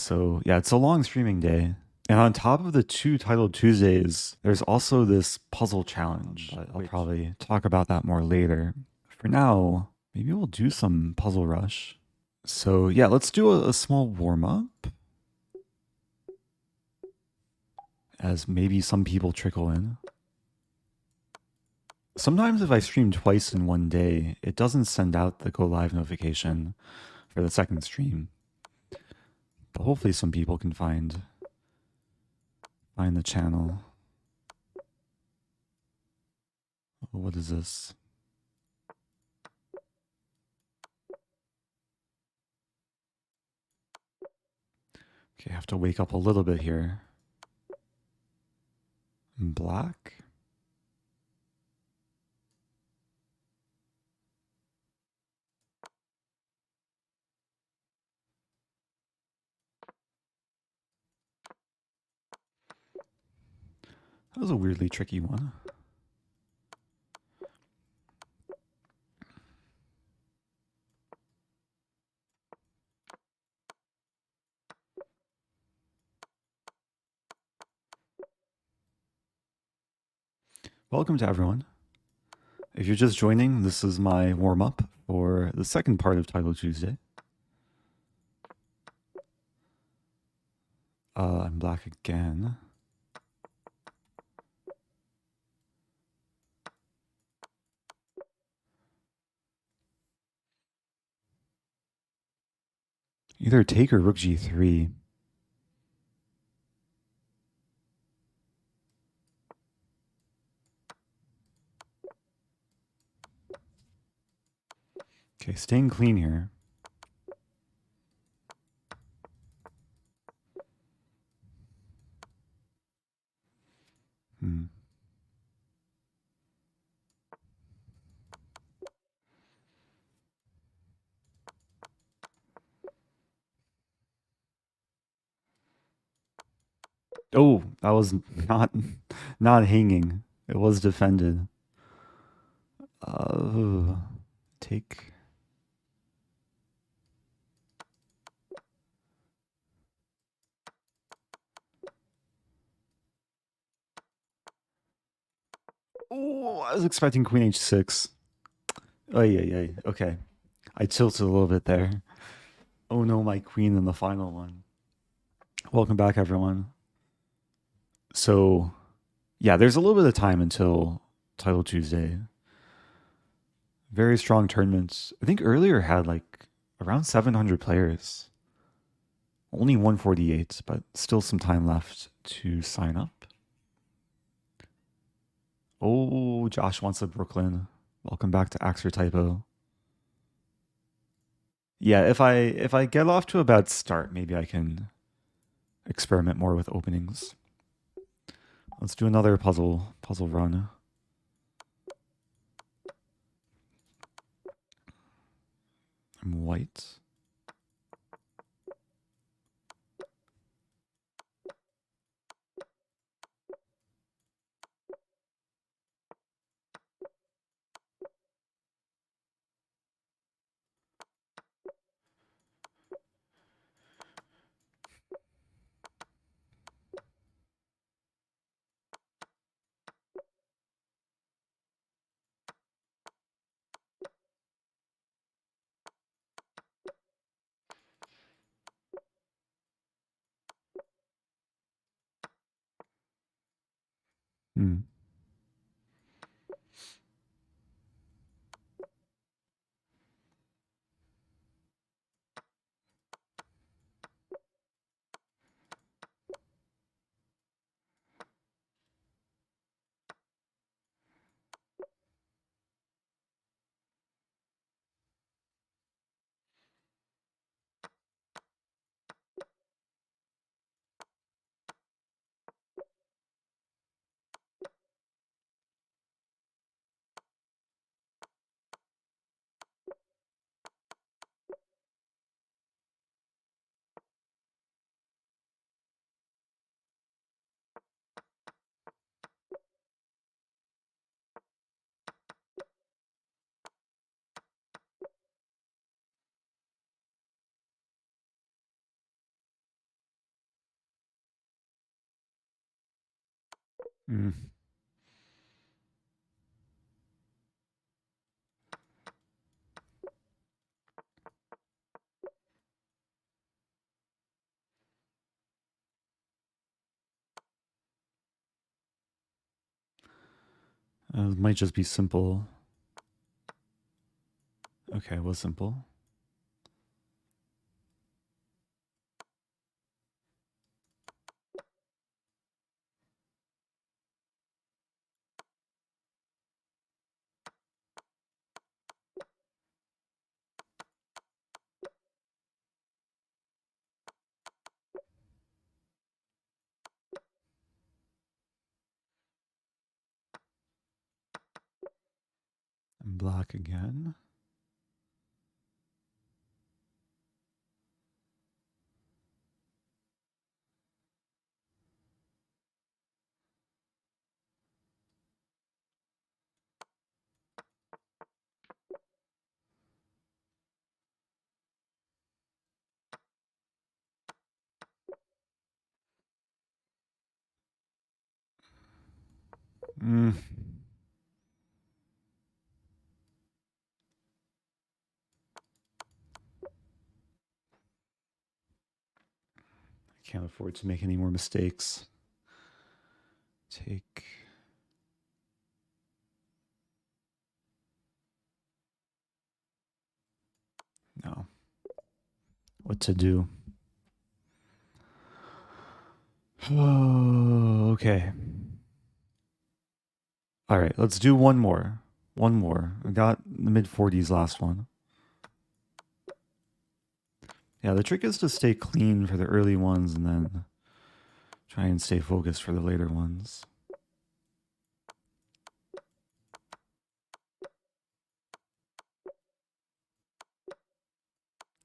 So yeah, it's a long streaming day. And on top of the two titled Tuesdays, there's also this puzzle challenge. But I'll probably talk about that more later. For now, maybe we'll do some puzzle rush. So yeah, let's do a small warm up. As maybe some people trickle in. Sometimes if I stream twice in one day, it doesn't send out the go live notification for the second stream. But hopefully some people can find the channel. What is this? Okay, I have to wake up a little bit here. Black? That was a weirdly tricky one. Welcome to everyone. If you're just joining, this is my warm-up for the second part of Title Tuesday. I'm black again. Either take or rook g3. Okay, staying clean here. Oh, that was not hanging. It was defended. Take. Oh, I was expecting queen h6. Oh, yeah. Okay. I tilted a little bit there. Oh no, my queen in the final one. Welcome back, everyone. So, yeah, there's a little bit of time until Title Tuesday. Very strong tournaments. I think earlier had like around 700 players. Only 148, but still some time left to sign up. Oh, Josh wants a Brooklyn. Welcome back to Axer Typo. Yeah, if I get off to a bad start, maybe I can experiment more with openings. Let's do another puzzle run. I'm white. Mm. It might just be simple. Okay, it was simple. And black again. Mm. I can't afford to make any more mistakes. Take. No. What to do? Oh, okay. All right, let's do one more. One more. I got the mid 40s last one. Yeah, the trick is to stay clean for the early ones and then try and stay focused for the later ones.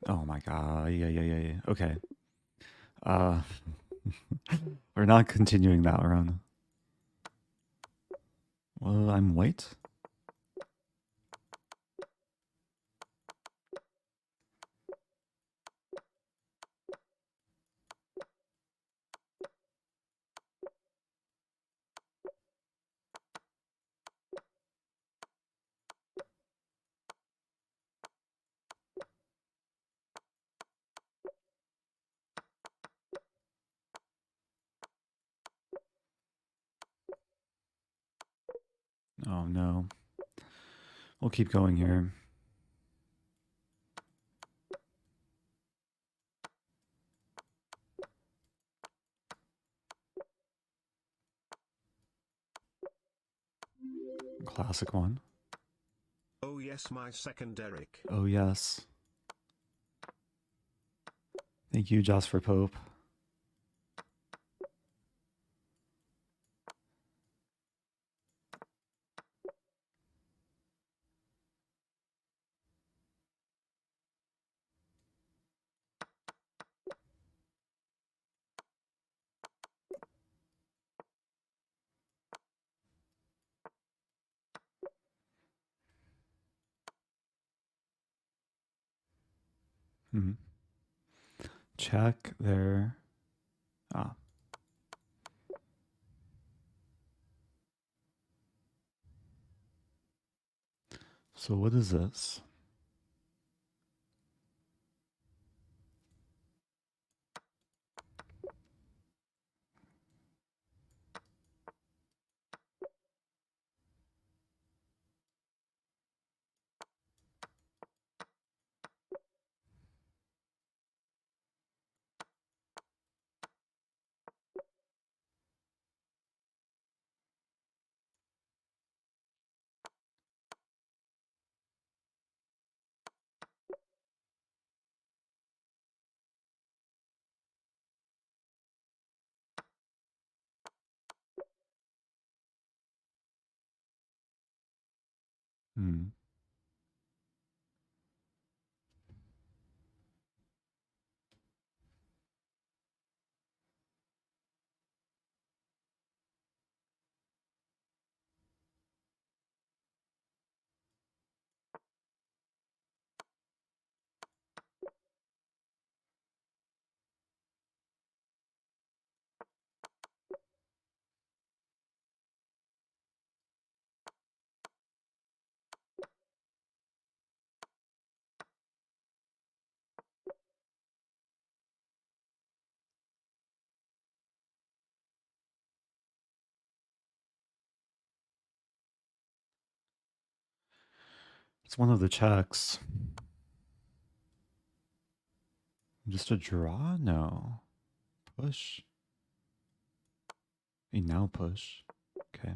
Oh my god. Yeah. Okay. Uh we're not continuing that run. Well, I'm white. Oh no. We'll keep going here. Classic one. Oh yes, my second Eric. Oh yes. Thank you, Jasper Pope. Hmm. Check there. Ah. So what is this? Hmm. It's one of the checks. Just a draw? No. Push. A now push. Okay.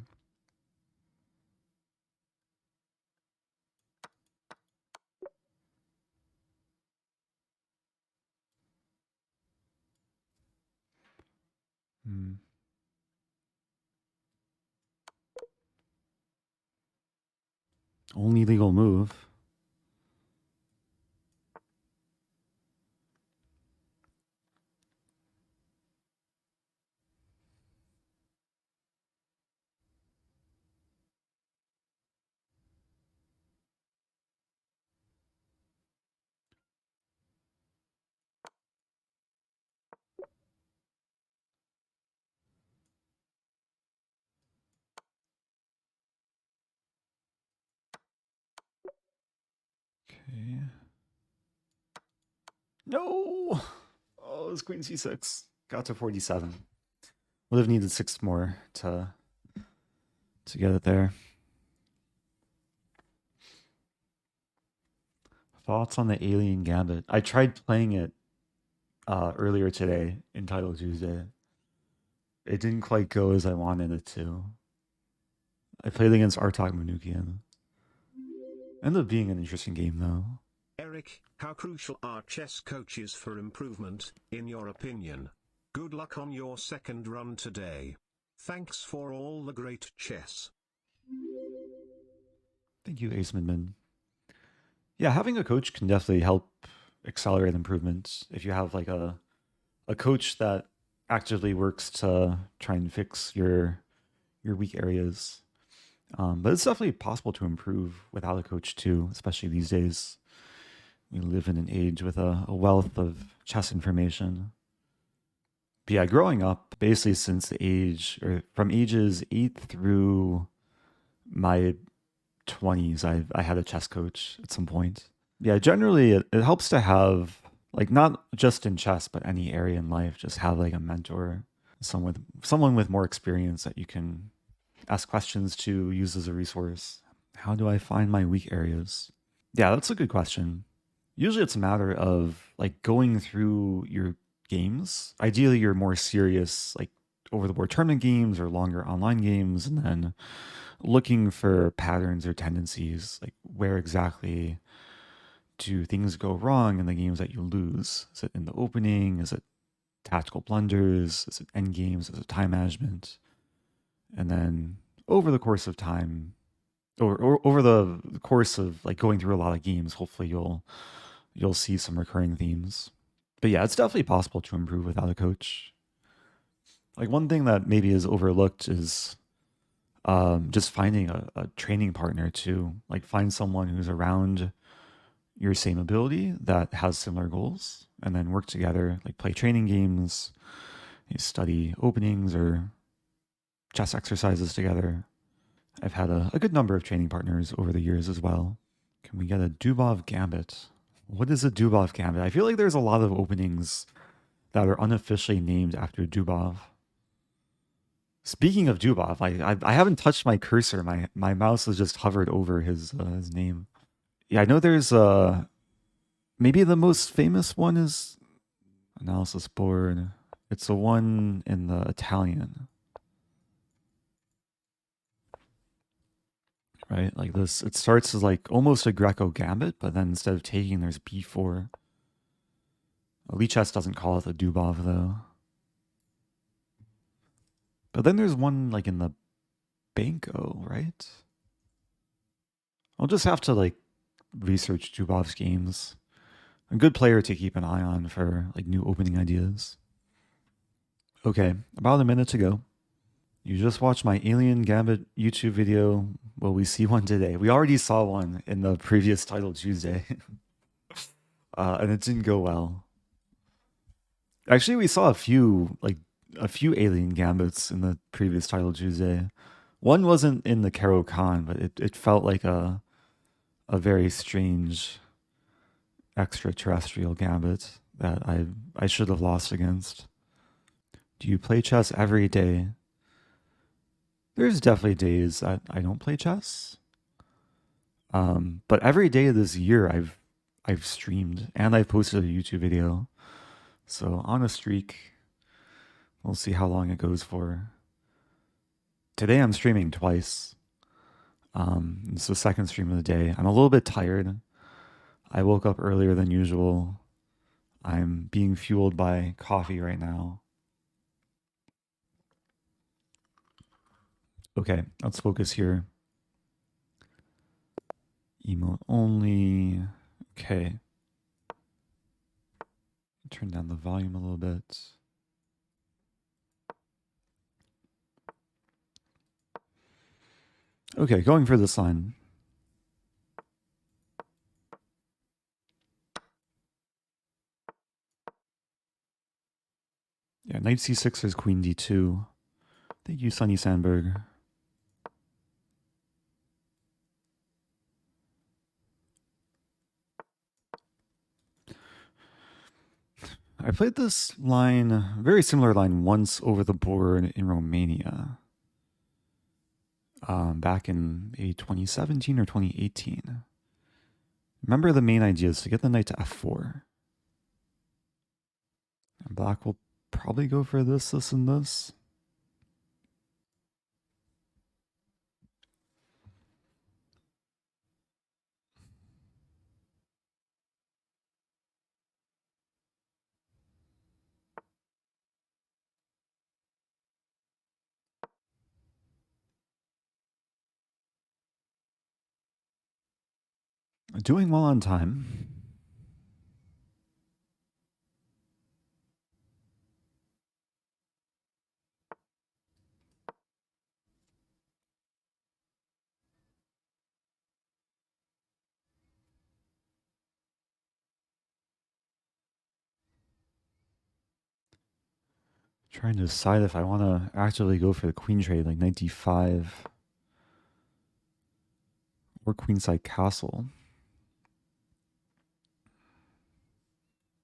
Hmm. Only legal move. Okay. No! Oh, it was queen c6. Got to 47. Would have needed 6 more to get it there. Thoughts on the Alien Gambit? I tried playing it earlier today in Title Tuesday. It didn't quite go as I wanted it to. I played against Artak Manukian. Ended up being an interesting game, though. Eric, how crucial are chess coaches for improvement, in your opinion? Good luck on your second run today. Thanks for all the great chess. Thank you, Ace Midman. Yeah, having a coach can definitely help accelerate improvements. If you have like a coach that actively works to try and fix your weak areas. But it's definitely possible to improve without a coach too, especially these days. We live in an age with a wealth of chess information. But yeah, growing up, basically since the age, or from ages 8 through my 20s, I had a chess coach at some point. Yeah, generally it helps to have, like, not just in chess, but any area in life, just have like a mentor, someone with more experience that you can ask questions to, use as a resource. How do I find my weak areas? Yeah, that's a good question. Usually it's a matter of like going through your games. Ideally, your more serious, like over the board tournament games or longer online games, and then looking for patterns or tendencies, like where exactly do things go wrong in the games that you lose? Is it in the opening? Is it tactical blunders? Is it end games? Is it time management? And then over the course of time, or over the course of like going through a lot of games, hopefully you'll see some recurring themes. But yeah, it's definitely possible to improve without a coach. Like one thing that maybe is overlooked is just finding a training partner too. Like find someone who's around your same ability that has similar goals, and then work together. Like play training games, you study openings or chess exercises together. I've had a good number of training partners over the years as well. Can we get a Dubov Gambit? What is a Dubov Gambit? I feel like there's a lot of openings that are unofficially named after Dubov. Speaking of Dubov, I haven't touched my cursor. My mouse has just hovered over his name. Yeah, I know there's maybe the most famous one is Analysis Board. It's the one in the Italian. Right? Like this, it starts as like almost a Greco gambit, but then instead of taking, there's b4. Lichess doesn't call it the Dubov though. But then there's one like in the Banco, right? I'll just have to like research Dubov's games. A good player to keep an eye on for like new opening ideas. Okay, about a minute to go. You just watched my Alien Gambit YouTube video. Will we see one today? We already saw one in the previous Title Tuesday. And it didn't go well. Actually, we saw a few Alien Gambits in the previous Title Tuesday. One wasn't in the Caro-Kann, but it felt like a very strange extraterrestrial gambit that I should have lost against. Do you play chess every day? There's definitely days that I don't play chess. But every day this year, I've streamed and I've posted a YouTube video. So on a streak, we'll see how long it goes for. Today I'm streaming twice. It's the second stream of the day. I'm a little bit tired. I woke up earlier than usual. I'm being fueled by coffee right now. Okay, let's focus here. Emote only. Okay. Turn down the volume a little bit. Okay, going for this line. Yeah, knight c6 is queen d2. Thank you, Sunny Sandberg. I played this line, very similar line, once over the board in Romania. Back in maybe 2017 or 2018. Remember, the main idea is to get the knight to f4. And black will probably go for this, this, and this. Doing well on time. Trying to decide if I want to actually go for the queen trade, like knight d5 or queenside castle.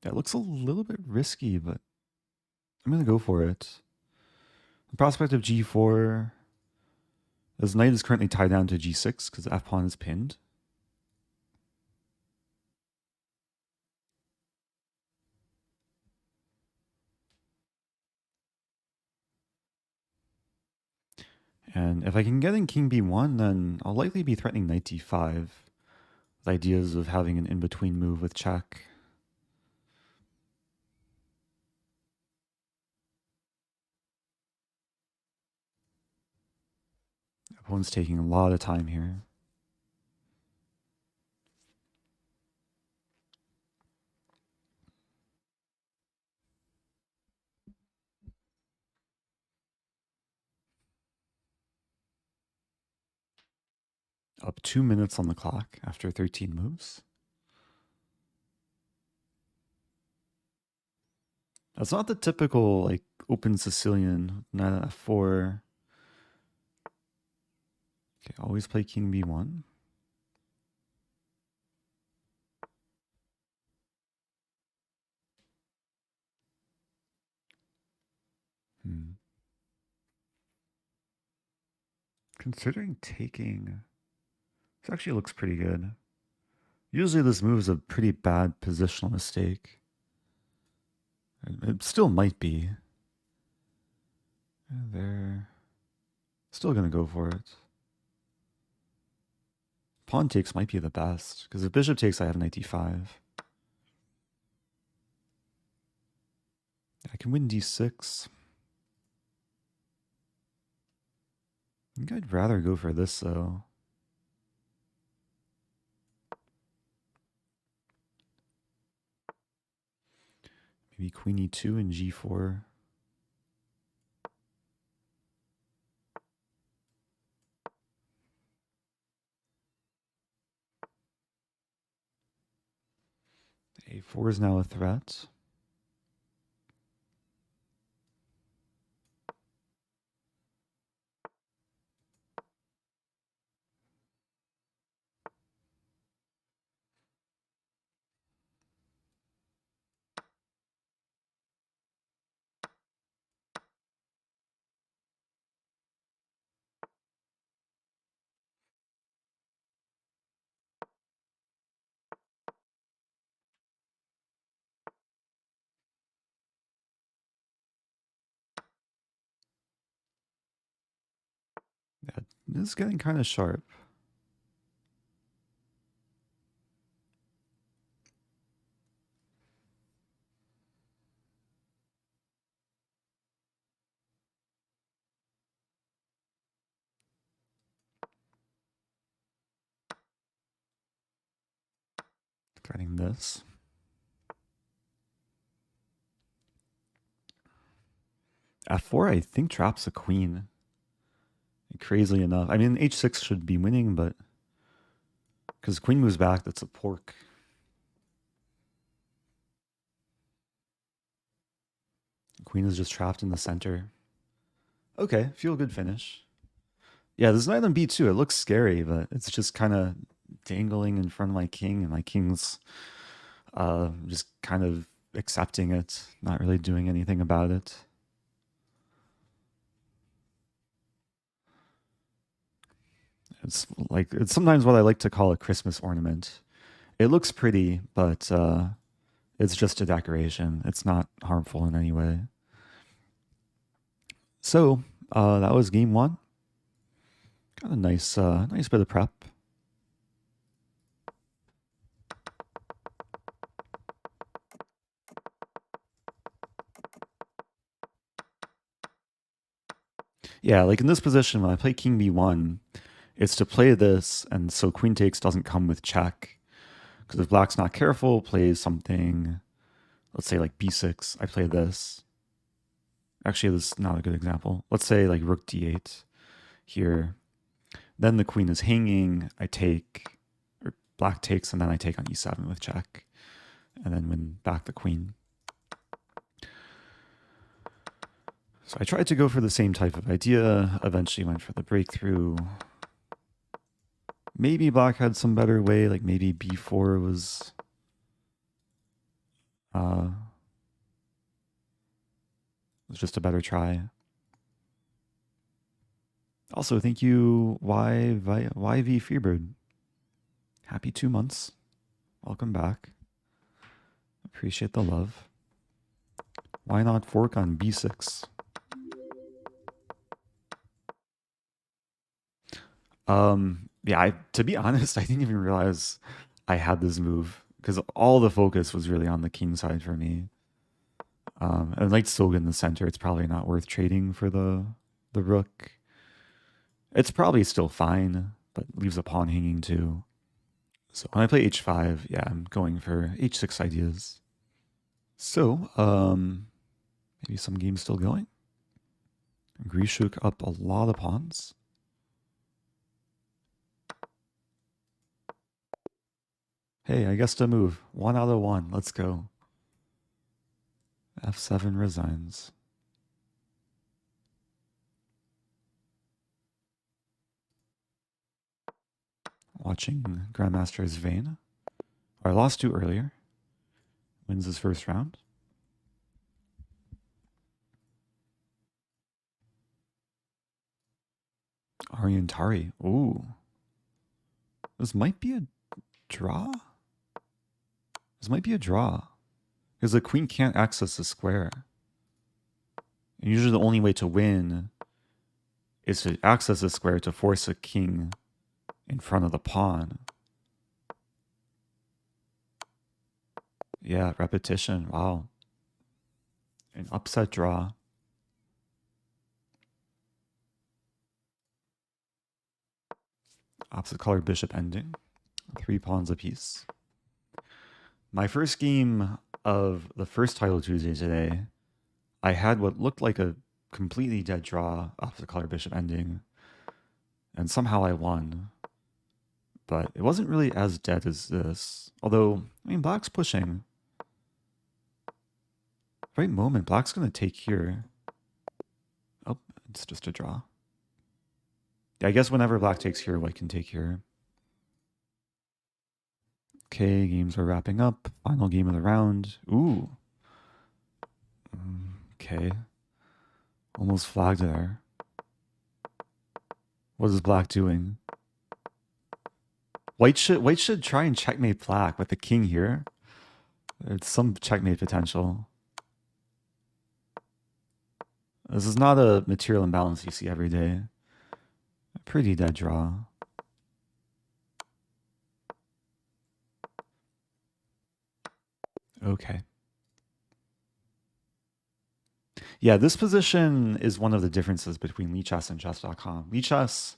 That looks a little bit risky, but I'm going to go for it. The prospect of g4, as knight is currently tied down to g6 because the f-pawn is pinned. And if I can get in king b1, then I'll likely be threatening knight d5 with ideas of having an in-between move with check. Opponent's taking a lot of time here. Up 2 minutes on the clock after 13 moves. That's not the typical like open Sicilian, knight at f4. Okay, always play king b1. Considering taking, this actually looks pretty good. Usually this move is a pretty bad positional mistake. It still might be. And they're still going to go for it. Pawn takes might be the best, because if bishop takes, I have knight d5. I can win d6. I think I'd rather go for this, though. Maybe queen e2 and g4. A4 is now a threat. Yeah, this is getting kind of sharp. Threading this. F4, I think, traps a queen. Crazily enough. I mean, h6 should be winning, but because queen moves back, that's a pork. Queen is just trapped in the center. Okay, feel good finish. Yeah, this knight on b2, it looks scary, but it's just kind of dangling in front of my king, and my king's just kind of accepting it, not really doing anything about it. It's like, it's sometimes what I like to call a Christmas ornament. It looks pretty, but it's just a decoration. It's not harmful in any way. So that was game one. Got a nice, nice bit of prep. Yeah, like in this position, when I play king b1, it's to play this, and so queen takes doesn't come with check. Because if black's not careful, plays something, let's say like b6, I play this. Actually, this is not a good example. Let's say like rook d8 here. Then the queen is hanging, I take, or black takes, and then I take on e7 with check. And then win back the queen. So I tried to go for the same type of idea, eventually went for the breakthrough. Maybe black had some better way, like maybe b4 was just a better try. Also, thank you, YV Freebird. Happy 2 months. Welcome back. Appreciate the love. Why not fork on b6? Yeah, to be honest, I didn't even realize I had this move because all the focus was really on the king side for me. And knight's so good in the center, it's probably not worth trading for the rook. It's probably still fine, but leaves a pawn hanging too. So when I play h5, yeah, I'm going for h6 ideas. So, maybe some games still going. Grishuk up a lot of pawns. Hey, I guessed a move. 1 out of 1. Let's go. f7 resigns. Watching Grandmaster's Vane. I lost to earlier. Wins his first round. Aryan Tari. Ooh. This might be a draw? This might be a draw. Because the queen can't access the square. And usually the only way to win is to access the square to force a king in front of the pawn. Yeah, repetition. Wow. An upset draw. Opposite color bishop ending. 3 pawns apiece. My first game of the first title Tuesday today, I had what looked like a completely dead draw opposite color bishop ending. And somehow I won. But it wasn't really as dead as this. Although, I mean, black's pushing. Right moment, black's going to take here. Oh, it's just a draw. Yeah, I guess whenever black takes here, white can take here. Okay, games are wrapping up. Final game of the round. Ooh. Okay. Almost flagged there. What is black doing? White should try and checkmate black with the king here. There's some checkmate potential. This is not a material imbalance you see every day. Pretty dead draw. Okay. Yeah, this position is one of the differences between Lichess and chess.com. Lichess,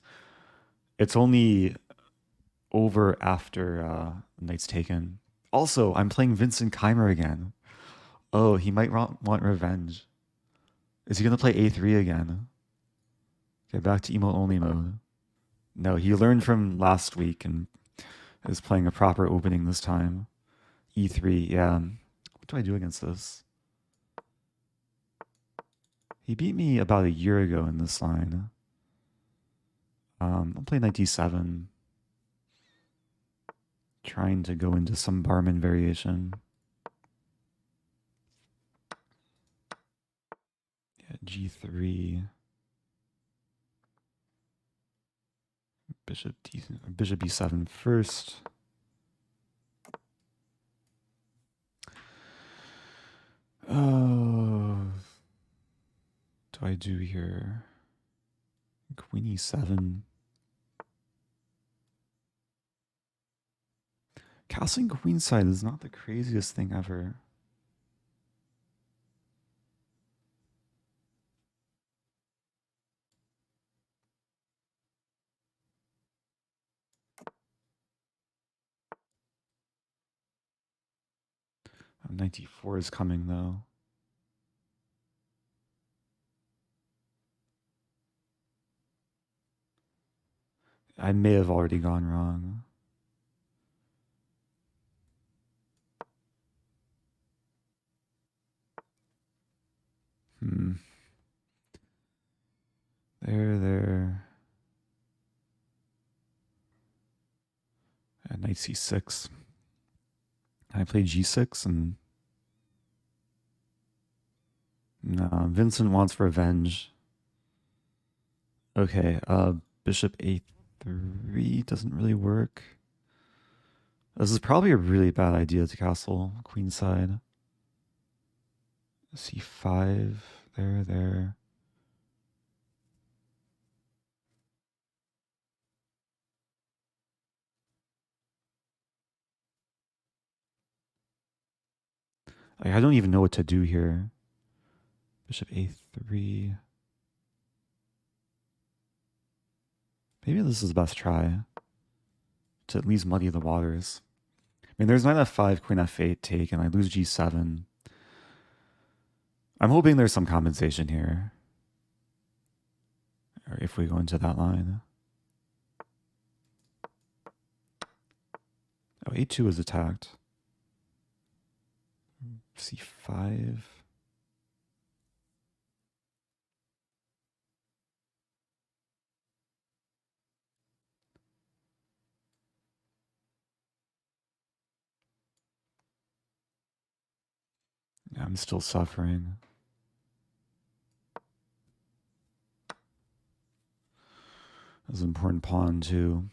it's only over after knight's taken. Also, I'm playing Vincent Keymer again. Oh, he might want revenge. Is he going to play a3 again? Okay, back to emote only mode. No, he learned from last week and is playing a proper opening this time. e3, yeah. What do I do against this? He beat me about a year ago in this line. I'll play knight d7. Trying to go into some Barmen variation. Yeah, g3. Bishop e7 first. Oh, what do I do here? Queen e7. Castling queenside is not the craziest thing ever. Knight d4 is coming though. I may have already gone wrong. There. Knight c6. I play g6 and... No, Vincent wants revenge. Okay, bishop a3 doesn't really work. This is probably a really bad idea to castle queenside. c5, there. I don't even know what to do here. Bishop a3. Maybe this is the best try to at least muddy the waters. I mean, there's knight f5, queen f8 take, and I lose g7. I'm hoping there's some compensation here. Or if we go into that line. Oh, a2 is attacked. c5. Yeah, I'm still suffering. That's an important pawn too.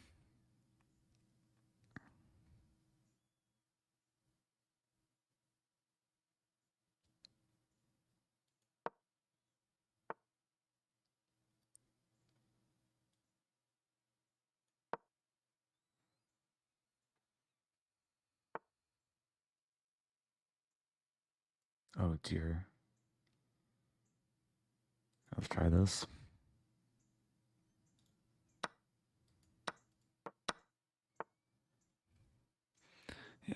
Oh dear. Let's try this.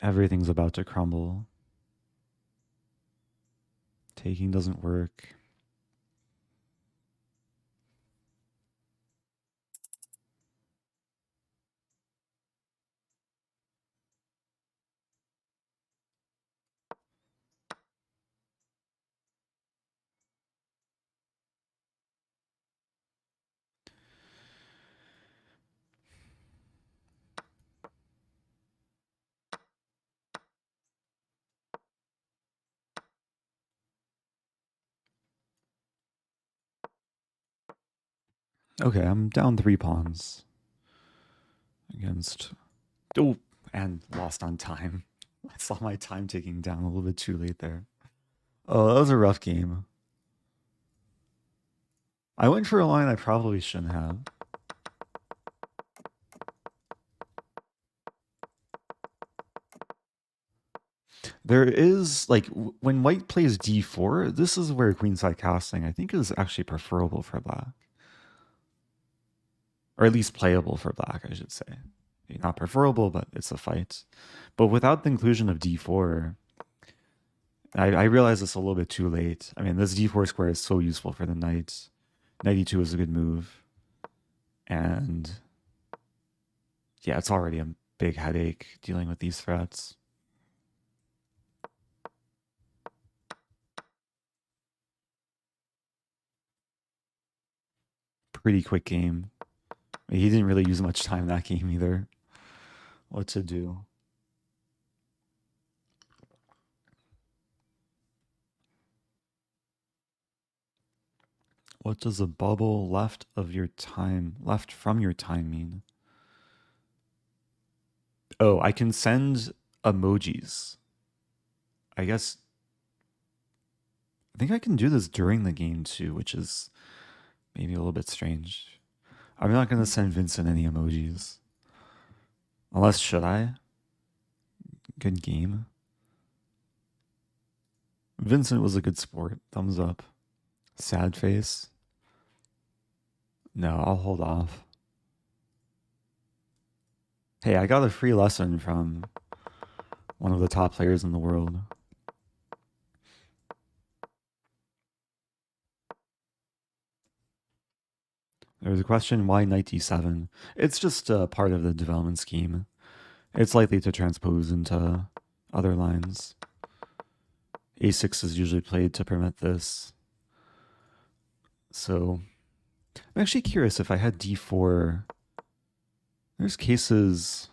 Everything's about to crumble. Taking doesn't work. Okay, I'm down 3 pawns against... Oh, and lost on time. I saw my time ticking down a little bit too late there. Oh, that was a rough game. I went for a line I probably shouldn't have. There is, like, when white plays d4, this is where queenside castling, I think, is actually preferable for black. Or at least playable for black, I should say. Not preferable, but it's a fight. But without the inclusion of d4, I realize it's a little bit too late. I mean, this d4 square is so useful for the knight. Knight e2 is a good move. And yeah, it's already a big headache dealing with these threats. Pretty quick game. He didn't really use much time that game either. What to do? What does a bubble left from your time mean? Oh, I can send emojis. I think I can do this during the game too, which is maybe a little bit strange. I'm not going to send Vincent any emojis. Unless, should I? Good game. Vincent was a good sport. Thumbs up. Sad face. No, I'll hold off. Hey, I got a free lesson from one of the top players in the world. There's a question, why knight d7? It's just a part of the development scheme. It's likely to transpose into other lines. a6 is usually played to prevent this. So I'm actually curious if I had d4. There's cases...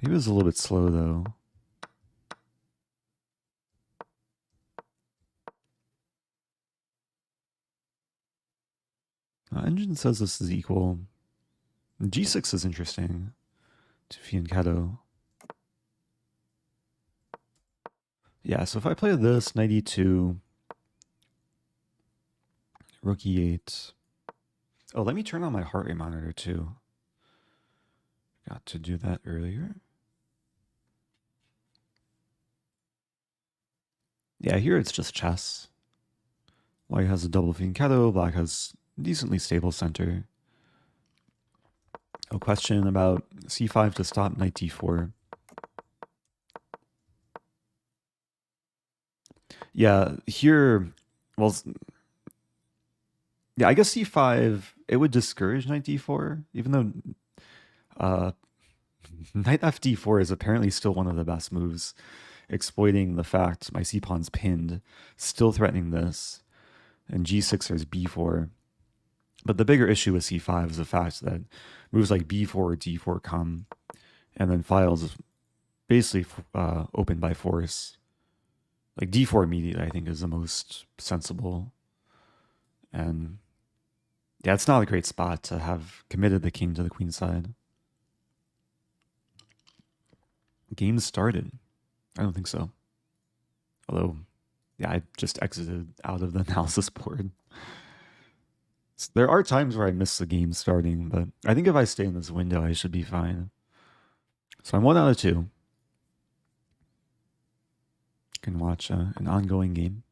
Maybe it was a little bit slow though. Engine says this is equal. G6 is interesting to fianchetto. Yeah, so if I play this, knight e2, rook e8. Oh, let me turn on my heart rate monitor too. Got to do that earlier. Yeah, here it's just chess. White has a double fianchetto, black has decently stable center. A question about c5 to stop knight d4. Yeah, here, well, yeah, I guess c5, it would discourage knight d4, even though knight fd4 is apparently still one of the best moves, exploiting the fact my c-pawn's pinned, still threatening this, and g6 there's b4. But the bigger issue with c5 is the fact that moves like b4 or d4 come, and then files basically open by force. Like d4 immediately, I think, is the most sensible. And yeah, it's not a great spot to have committed the king to the queen side. Game started. I don't think so. Although, yeah, I just exited out of the analysis board. So there are times where I miss the game starting, but I think if I stay in this window, I should be fine. So I'm 1 out of 2. Can watch an ongoing game.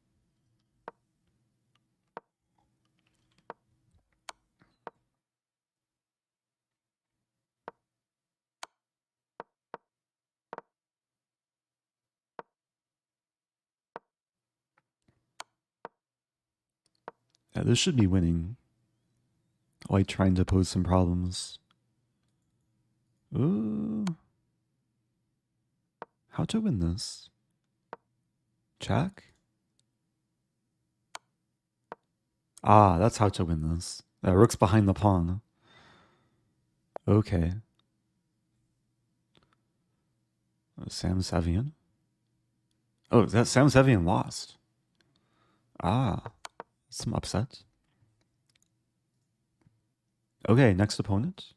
Yeah, this should be winning. White trying to pose some problems. Ooh. How to win this? Check? Ah, that's how to win this. Rook's behind the pawn. Okay. Sam Savian? Oh, that Sam Savian lost. Ah, some upset. Okay, next opponent.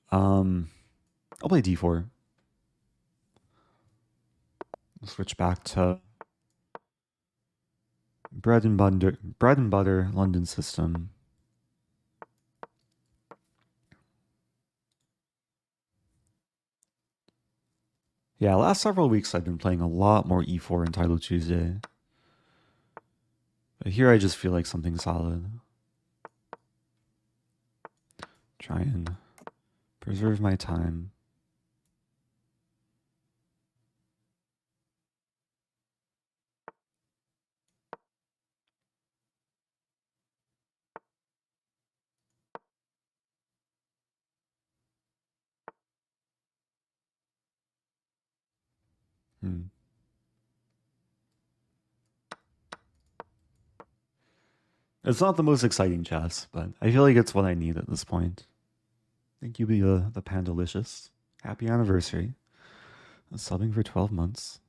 I'll play d4. Switch back to bread and butter London system. Yeah, last several weeks I've been playing a lot more e4 in Title Tuesday. But here I just feel like something solid. Try and preserve my time. It's not the most exciting chess, but I feel like it's what I need at this point. Thank you, the Pandalicious. Happy anniversary. Subbing for 12 months.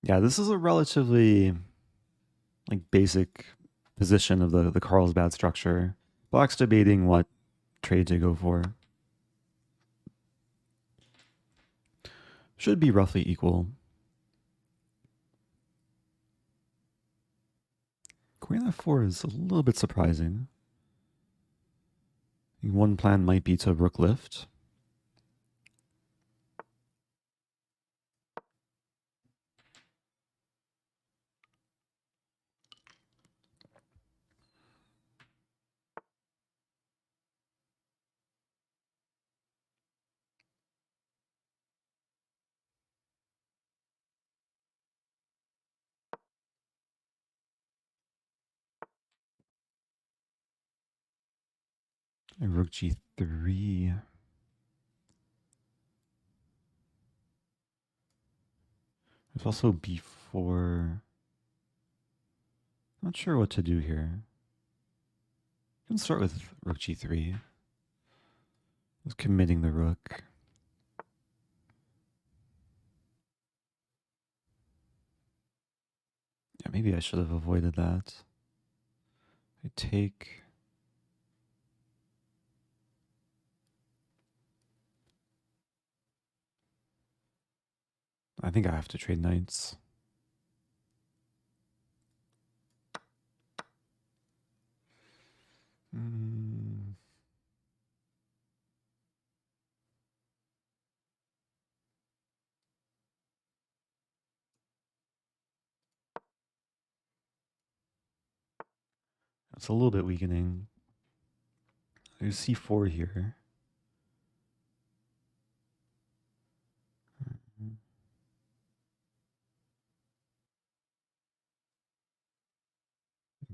Yeah, this is a relatively like basic position of the Carlsbad structure. Black's debating what trade to go for. Should be roughly equal. Queen f4 is a little bit surprising. One plan might be to rook lift. And rook g3. There's also b4. Not sure what to do here. You can start with rook g3. Just committing the rook. Yeah, maybe I should have avoided that. I take. I think I have to trade knights. That's a little bit weakening. There's c4 here.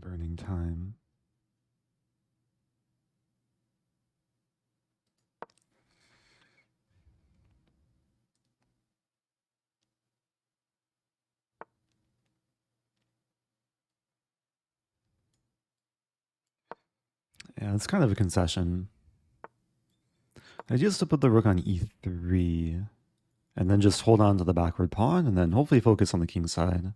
Burning time. Yeah, it's kind of a concession. I used to put the rook on e3 and then just hold on to the backward pawn and then hopefully focus on the king side.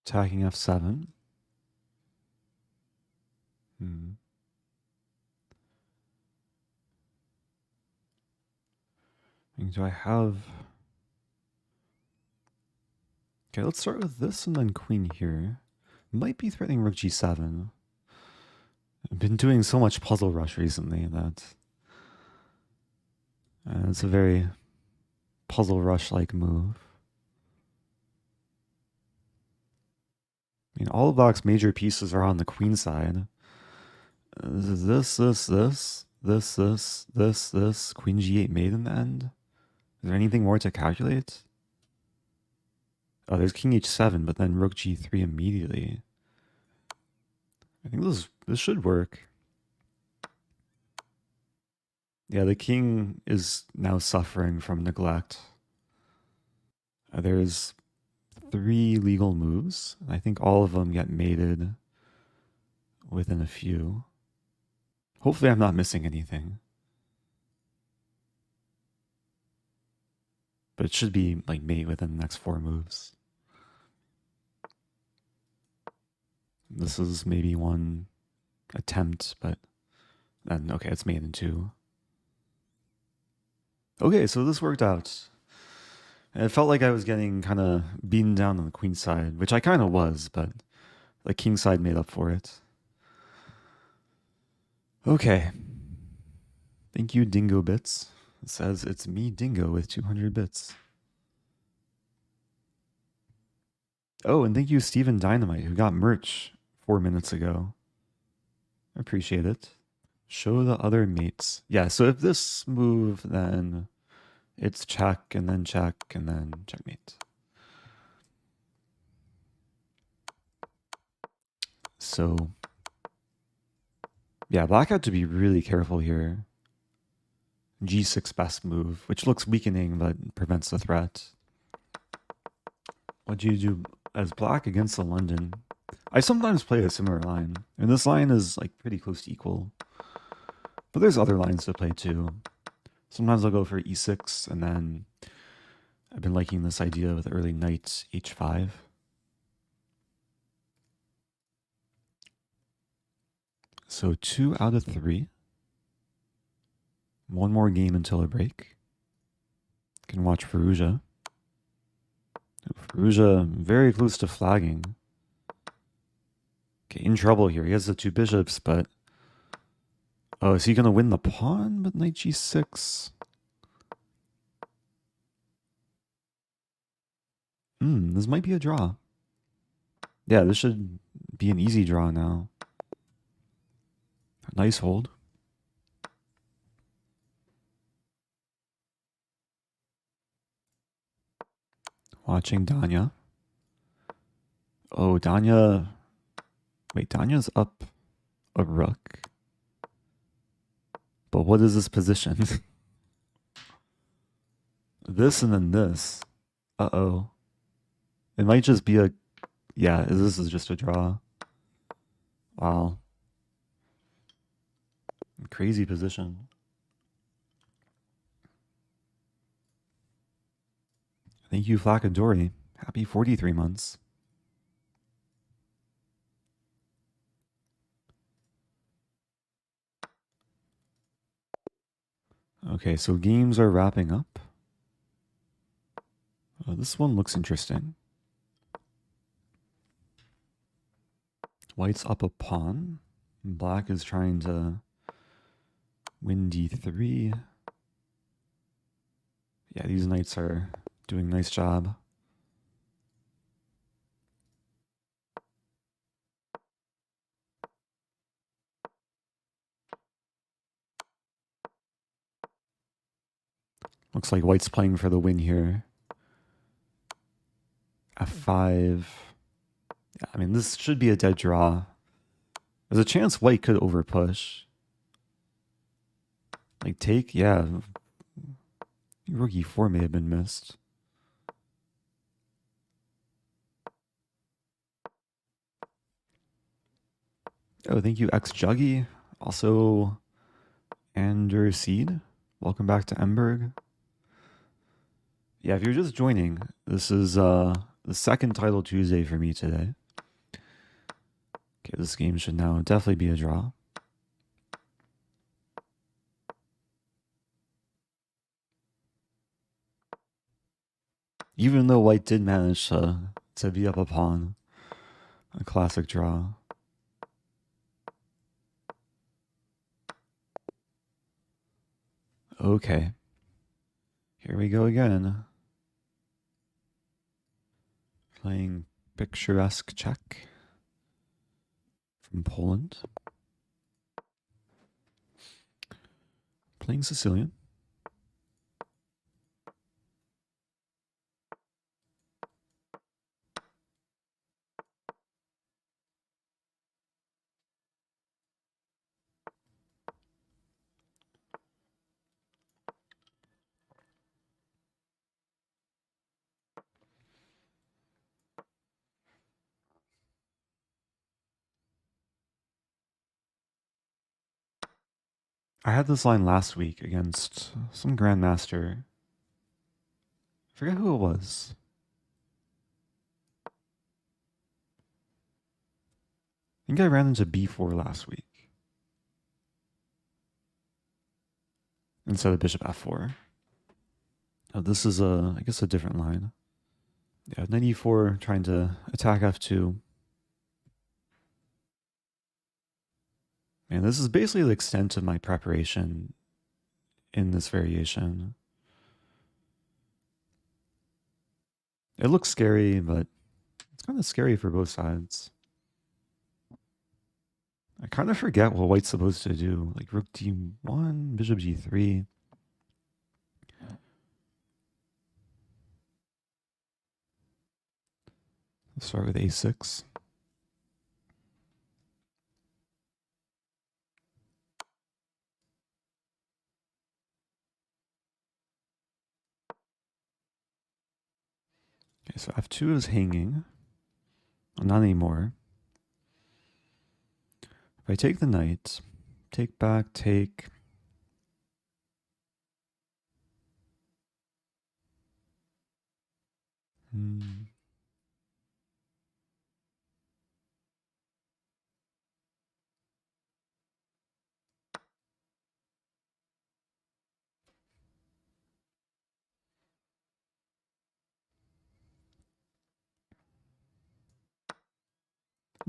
Attacking f7. Do I have... Okay, let's start with this and then queen here. Might be threatening rook g7. I've been doing so much puzzle rush recently that it's a very puzzle rush-like move. I mean, all of Black's major pieces are on the queen side. This, queen g8 mate in the end. Is there anything more to calculate? Oh, there's king h7, but then rook g3 immediately. I think this should work. Yeah, the king is now suffering from neglect. There's 3 legal moves. I think all of them get mated within a few. Hopefully I'm not missing anything. But it should be like mate within the next 4 moves. This is maybe one attempt, but then, okay, it's made in 2. Okay, so this worked out. It felt like I was getting kind of beaten down on the queen side, which I kind of was, but the king side made up for it. Okay. Thank you, Dingo Bits. It says it's me, Dingo, with 200 bits. Oh, and thank you, Steven Dynamite, who got merch 4 minutes ago. I appreciate it. Show the other mates. Yeah, so if this move, then it's check, and then checkmate. So, yeah, black had to be really careful here. G6 best move, which looks weakening, but prevents the threat. What do you do as black against the London? I sometimes play a similar line, and this line is like pretty close to equal. But there's other lines to play too. Sometimes I'll go for e6, and then I've been liking this idea with early knight h5. So 2 out of 3. One more game until a break. Can watch Faruja. Faruja very close to flagging. Okay, in trouble here. He has the 2 bishops, but... Oh, is he going to win the pawn with knight g6? This might be a draw. Yeah, this should be an easy draw now. Nice hold. Watching Danya. Oh, Danya... Wait, Danya's up a rook. But what is this position? This and then this. Uh-oh. It might just be a... Yeah, this is just a draw. Wow. Crazy position. Thank you, Flacadori. Happy 43 months. Okay, so games are wrapping up. This one looks interesting. White's up a pawn. Black is trying to win d3. Yeah, these knights are doing a nice job. Looks like White's playing for the win here. F5. Yeah, I mean, this should be a dead draw. There's a chance White could overpush. Like, take? Yeah. Rook e4 may have been missed. Oh, thank you, X-Juggy. Also, Ander Seed. Welcome back to Emberg. Yeah, if you're just joining, this is the second Title Tuesday for me today. Okay, this game should now definitely be a draw. Even though White did manage to be up a pawn. A classic draw. Okay. Here we go again. Playing picturesquecheck from Poland. Playing Sicilian. I had this line last week against some grandmaster. Forget who it was. I think I ran into b4 last week. Instead of bishop f4. Oh, this is I guess a different line. Yeah, knight e4 trying to attack f2. Man, this is basically the extent of my preparation in this variation. It looks scary, but it's kind of scary for both sides. I kind of forget what white's supposed to do. Like rook d1, bishop g3. Let's start with a6. Okay, so f2 is hanging. Well, not anymore. If I take the knight, take back, take. I'm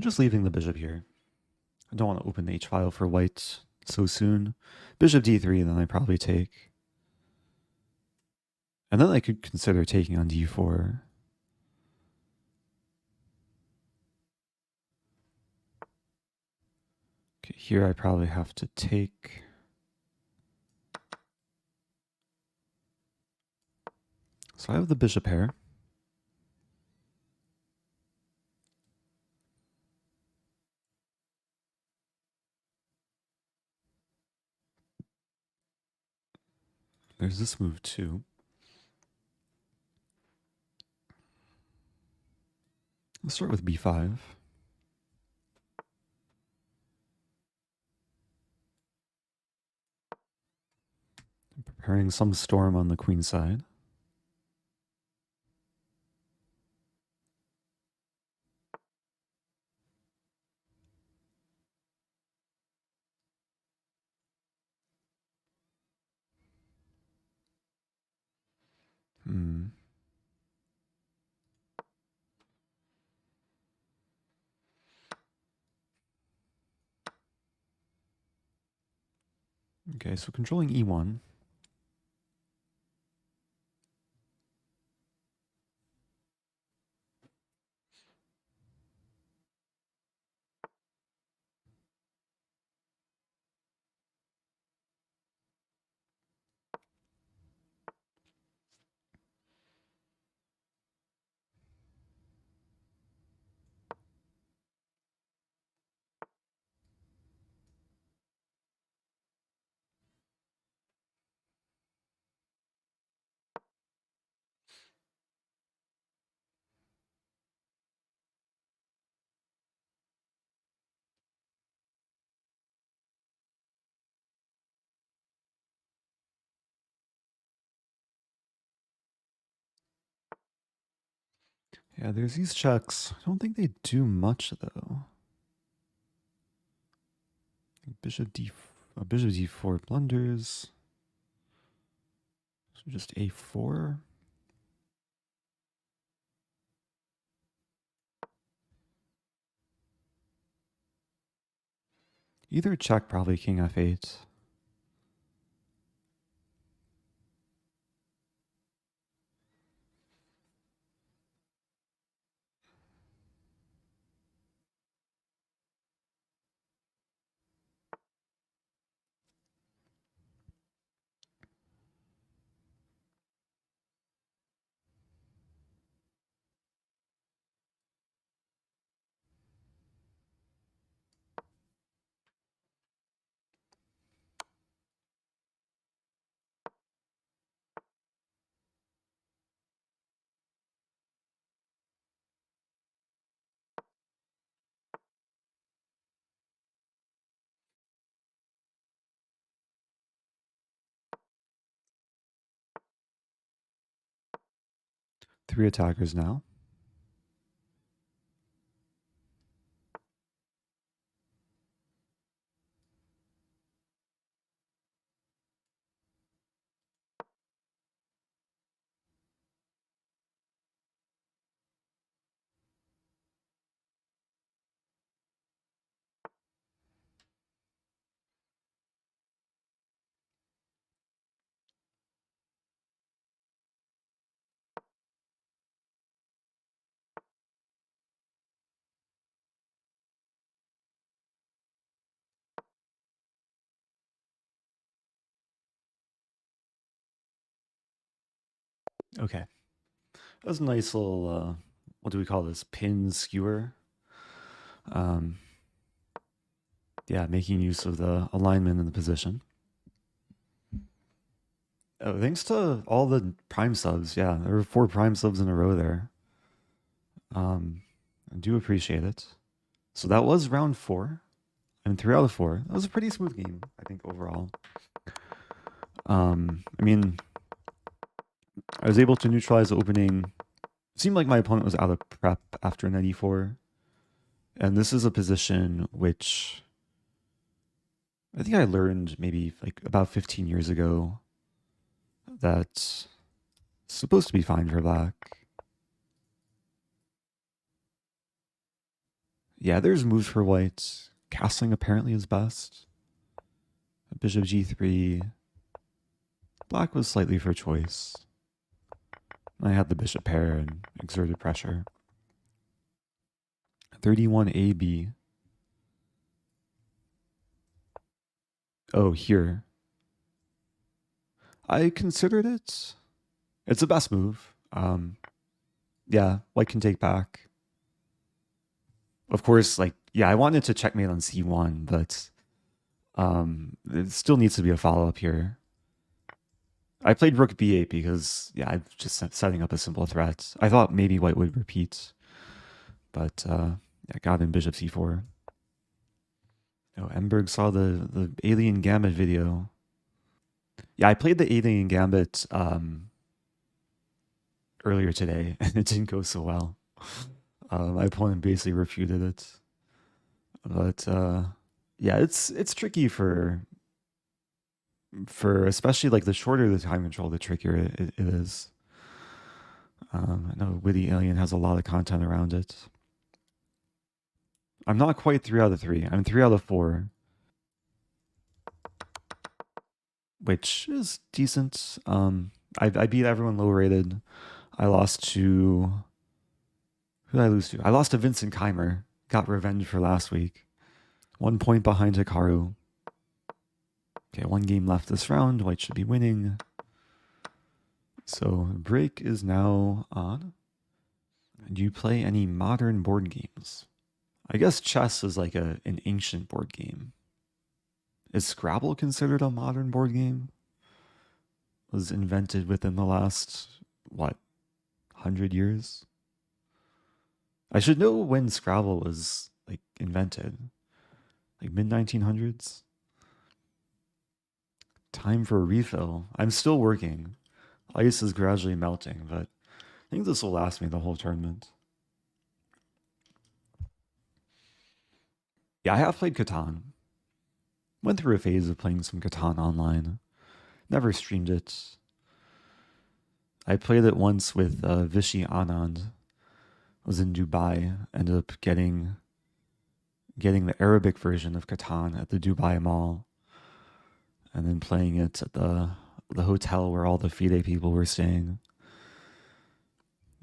just leaving the bishop here. I don't want to open the h file for white so soon. Bishop d3, then I probably take. And then I could consider taking on d4. Okay, here I probably have to take. So I have the bishop pair. There's this move too. Let's start with b5. I'm preparing some storm on the queen side. Okay, so controlling e1. Yeah, there's these checks. I don't think they do much though. Bishop d4 blunders. So just a4. Either check, probably king f8. 3 attackers now. Okay. That was a nice little, what do we call this? Pin skewer. Yeah, making use of the alignment and the position. Oh, thanks to all the prime subs. Yeah, there were 4 prime subs in a row there. I do appreciate it. So that was round 4. And 3 out of 4. That was a pretty smooth game, I think, overall. I mean, I was able to neutralize the opening. It seemed like my opponent was out of prep after 94. And this is a position which I think I learned maybe like about 15 years ago that's supposed to be fine for black. Yeah, there's moves for white. Castling apparently is best. Bishop g3. Black was slightly for choice. I had the bishop pair and exerted pressure. 31 AB. Oh, here. I considered it. It's the best move. Yeah, white can take back. Of course, like, yeah, I wanted to checkmate on c1, but it still needs to be a follow-up here. I played rook b8 because, yeah, I'm just setting up a simple threat. I thought maybe white would repeat, but yeah, got in bishop c4. Oh, Emberg saw the Alien Gambit video. Yeah, I played the Alien Gambit earlier today, and it didn't go so well. My opponent basically refuted it. But yeah, it's tricky for especially like the shorter the time control, the trickier it is. I know Witty Alien has a lot of content around it. I'm not quite 3 out of 3. I'm 3 out of 4. Which is decent. I beat everyone low rated. I lost to... Who did I lose to? I lost to Vincent Keymer. Got revenge for last week. 1 point behind Hikaru. Okay, 1 game left this round. White should be winning. So break is now on. Do you play any modern board games? I guess chess is like an ancient board game. Is Scrabble considered a modern board game? Was invented within the last, what, 100 years? I should know when Scrabble was like invented. Like mid-1900s? Time for a refill. I'm still working. Ice is gradually melting, but I think this will last me the whole tournament. Yeah, I have played Catalan. Went through a phase of playing some Catalan online. Never streamed it. I played it once with Vishy Anand. Was in Dubai. Ended up getting the Arabic version of Catan at the Dubai Mall, and then playing it at the hotel where all the FIDE people were staying.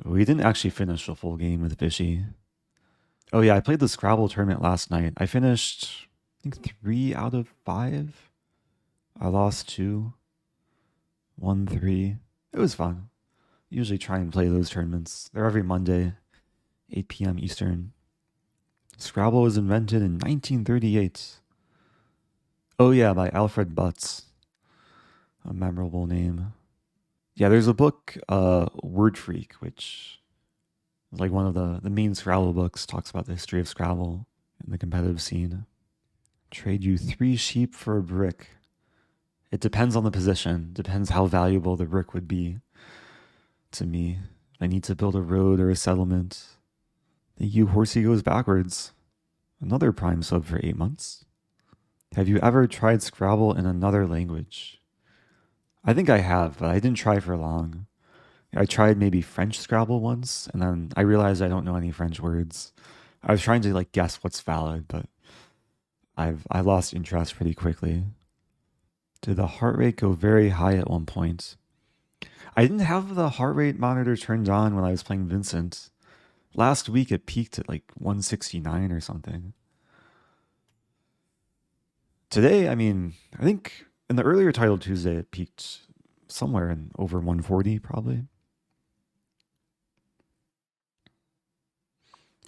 We didn't actually finish a full game with Vishy. Oh yeah, I played the Scrabble tournament last night. I finished, I think, 3 out of 5. I lost 2. 1, 3. It was fun. Usually try and play those tournaments. They're every Monday, 8 p.m. Eastern. Scrabble was invented in 1938. Oh yeah, by Alfred Butts. A memorable name. Yeah, there's a book, Word Freak, which is like one of the main Scrabble books, talks about the history of Scrabble and the competitive scene. Trade you 3 sheep for a brick. It depends on the position. Depends how valuable the brick would be to me. I need to build a road or a settlement. Thank you, Horsey Goes Backwards. Another Prime sub for 8 months. Have you ever tried Scrabble in another language? I think I have, but I didn't try for long. I tried maybe French Scrabble once, and then I realized I don't know any French words. I was trying to like guess what's valid, but I lost interest pretty quickly. Did the heart rate go very high at one point? I didn't have the heart rate monitor turned on when I was playing Vincent. Last week it peaked at like 169 or something. Today, I mean, I think in the earlier title Tuesday it peaked somewhere in over 140 probably.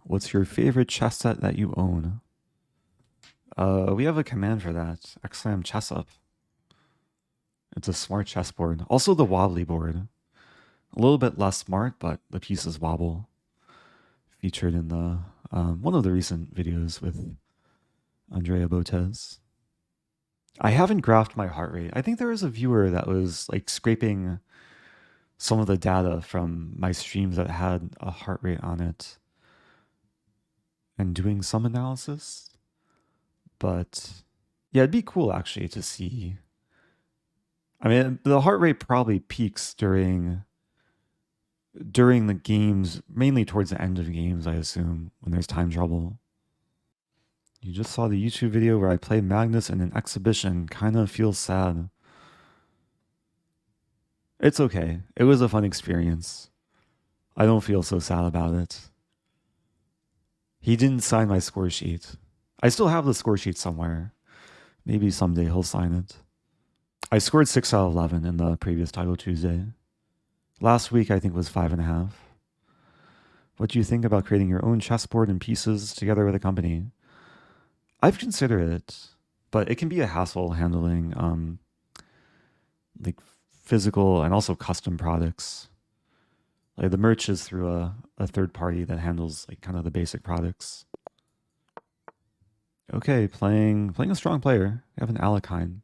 What's your favorite chess set that you own? We have a command for that. Xlam chess up. It's a smart chessboard. Also the wobbly board. A little bit less smart, but the pieces wobble. Featured in the one of the recent videos with Andrea Botes. I haven't graphed my heart rate. I think there was a viewer that was like scraping some of the data from my streams that had a heart rate on it and doing some analysis. But yeah, it'd be cool actually to see. I mean, the heart rate probably peaks during the games, mainly towards the end of games, I assume, when there's time trouble. You just saw the YouTube video where I play Magnus in an exhibition. Kind of feels sad. It's okay. It was a fun experience. I don't feel so sad about it. He didn't sign my score sheet. I still have the score sheet somewhere. Maybe someday he'll sign it. I scored 6 out of 11 in the previous Title Tuesday. Last week, I think, was 5.5. What do you think about creating your own chessboard and pieces together with a company? I've considered it, but it can be a hassle handling like physical and also custom products. Like the merch is through a third party that handles like kind of the basic products. Okay, playing a strong player. We have an Alekhine.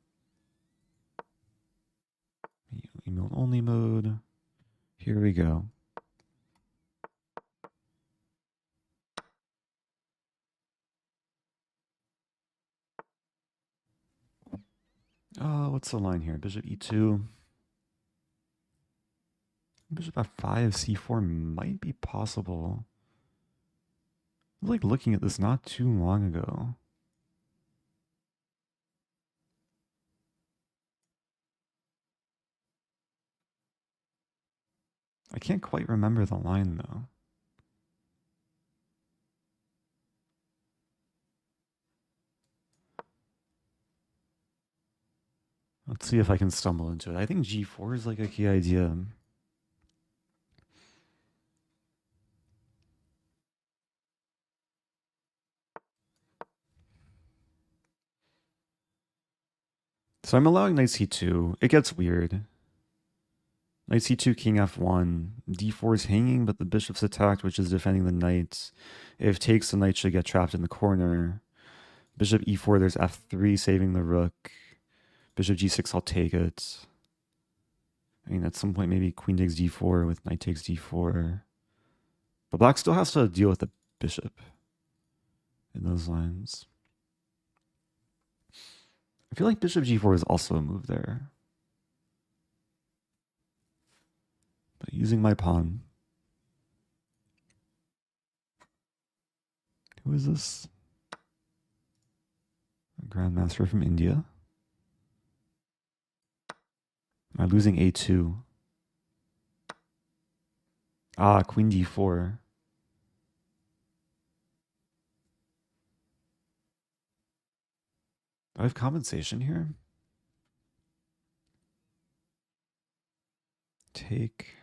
Emote only mode. Here we go. What's the line here? Bishop e2. Bishop f5, c4 might be possible. I was like looking at this not too long ago. I can't quite remember the line though. Let's see if I can stumble into it. I think g4 is like a key idea. So I'm allowing knight c2. It gets weird. Knight c2, king f1. d4 is hanging, but the bishop's attacked, which is defending the knight. If takes, the knight should get trapped in the corner. Bishop e4, there's f3 saving the rook. Bishop g6, I'll take it. I mean, at some point, maybe queen takes d4 with knight takes d4. But black still has to deal with the bishop in those lines. I feel like bishop g4 is also a move there. But using my pawn. Who is this? A grandmaster from India. Am I losing a2? Ah, queen d4. Do I have compensation here? Take.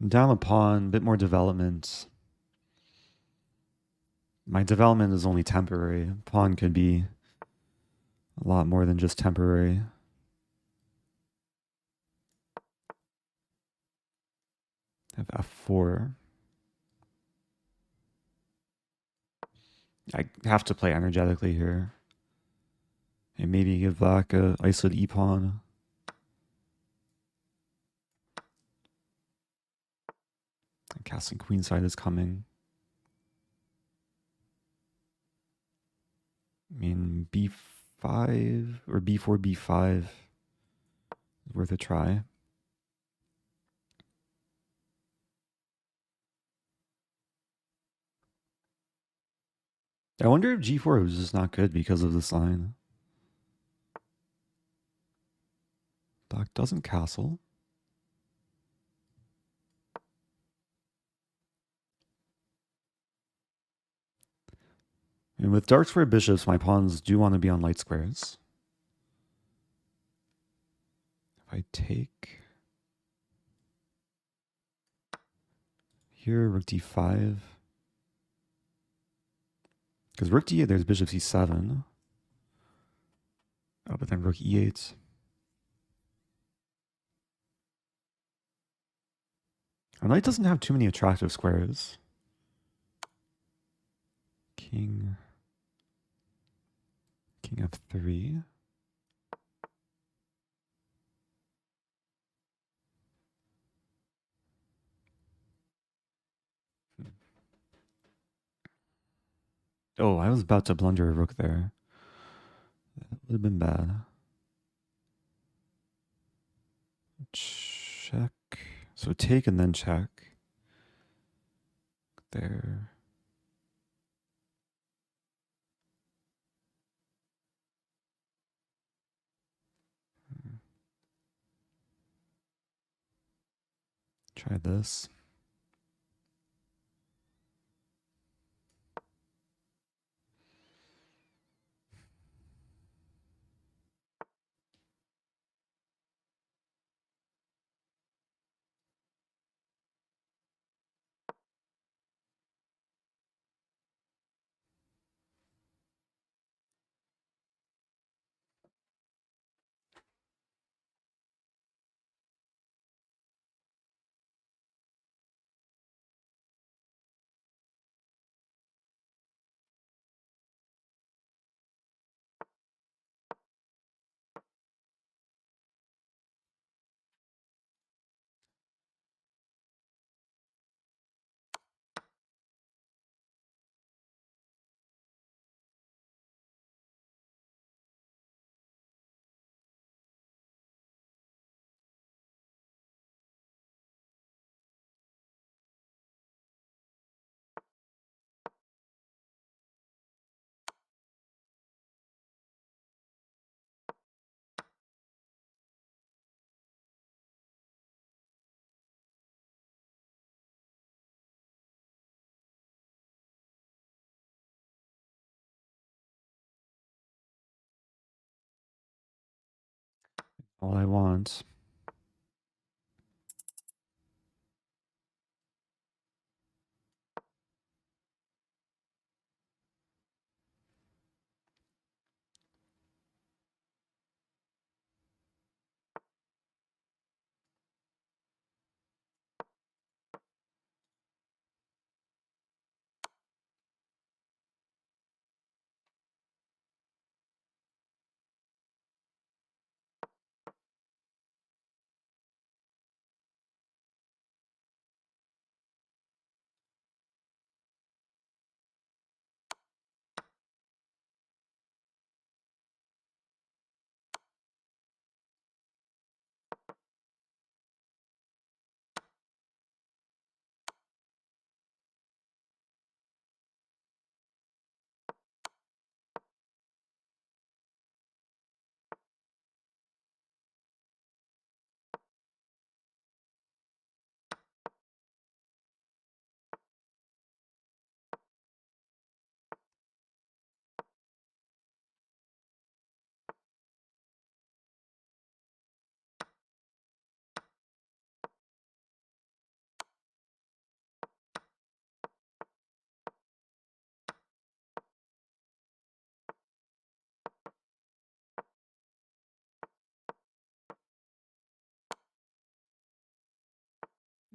Down a pawn, bit more development. My development is only temporary. Pawn could be a lot more than just temporary. I have f4. I have to play energetically here. And maybe give black a isolated e-pawn. Casting queenside is coming. I mean, b5 or b4, b5 is worth a try. I wonder if g4 was just not good because of this line. Black doesn't castle. And with dark square bishops, my pawns do want to be on light squares. If I take here, rook d5. Because rook d8, there's bishop c7. Oh, but then rook e8. Our knight doesn't have too many attractive squares. King f3. Oh, I was about to blunder a rook there. That would have been bad. Check. So take and then check. There. Try this. All I want.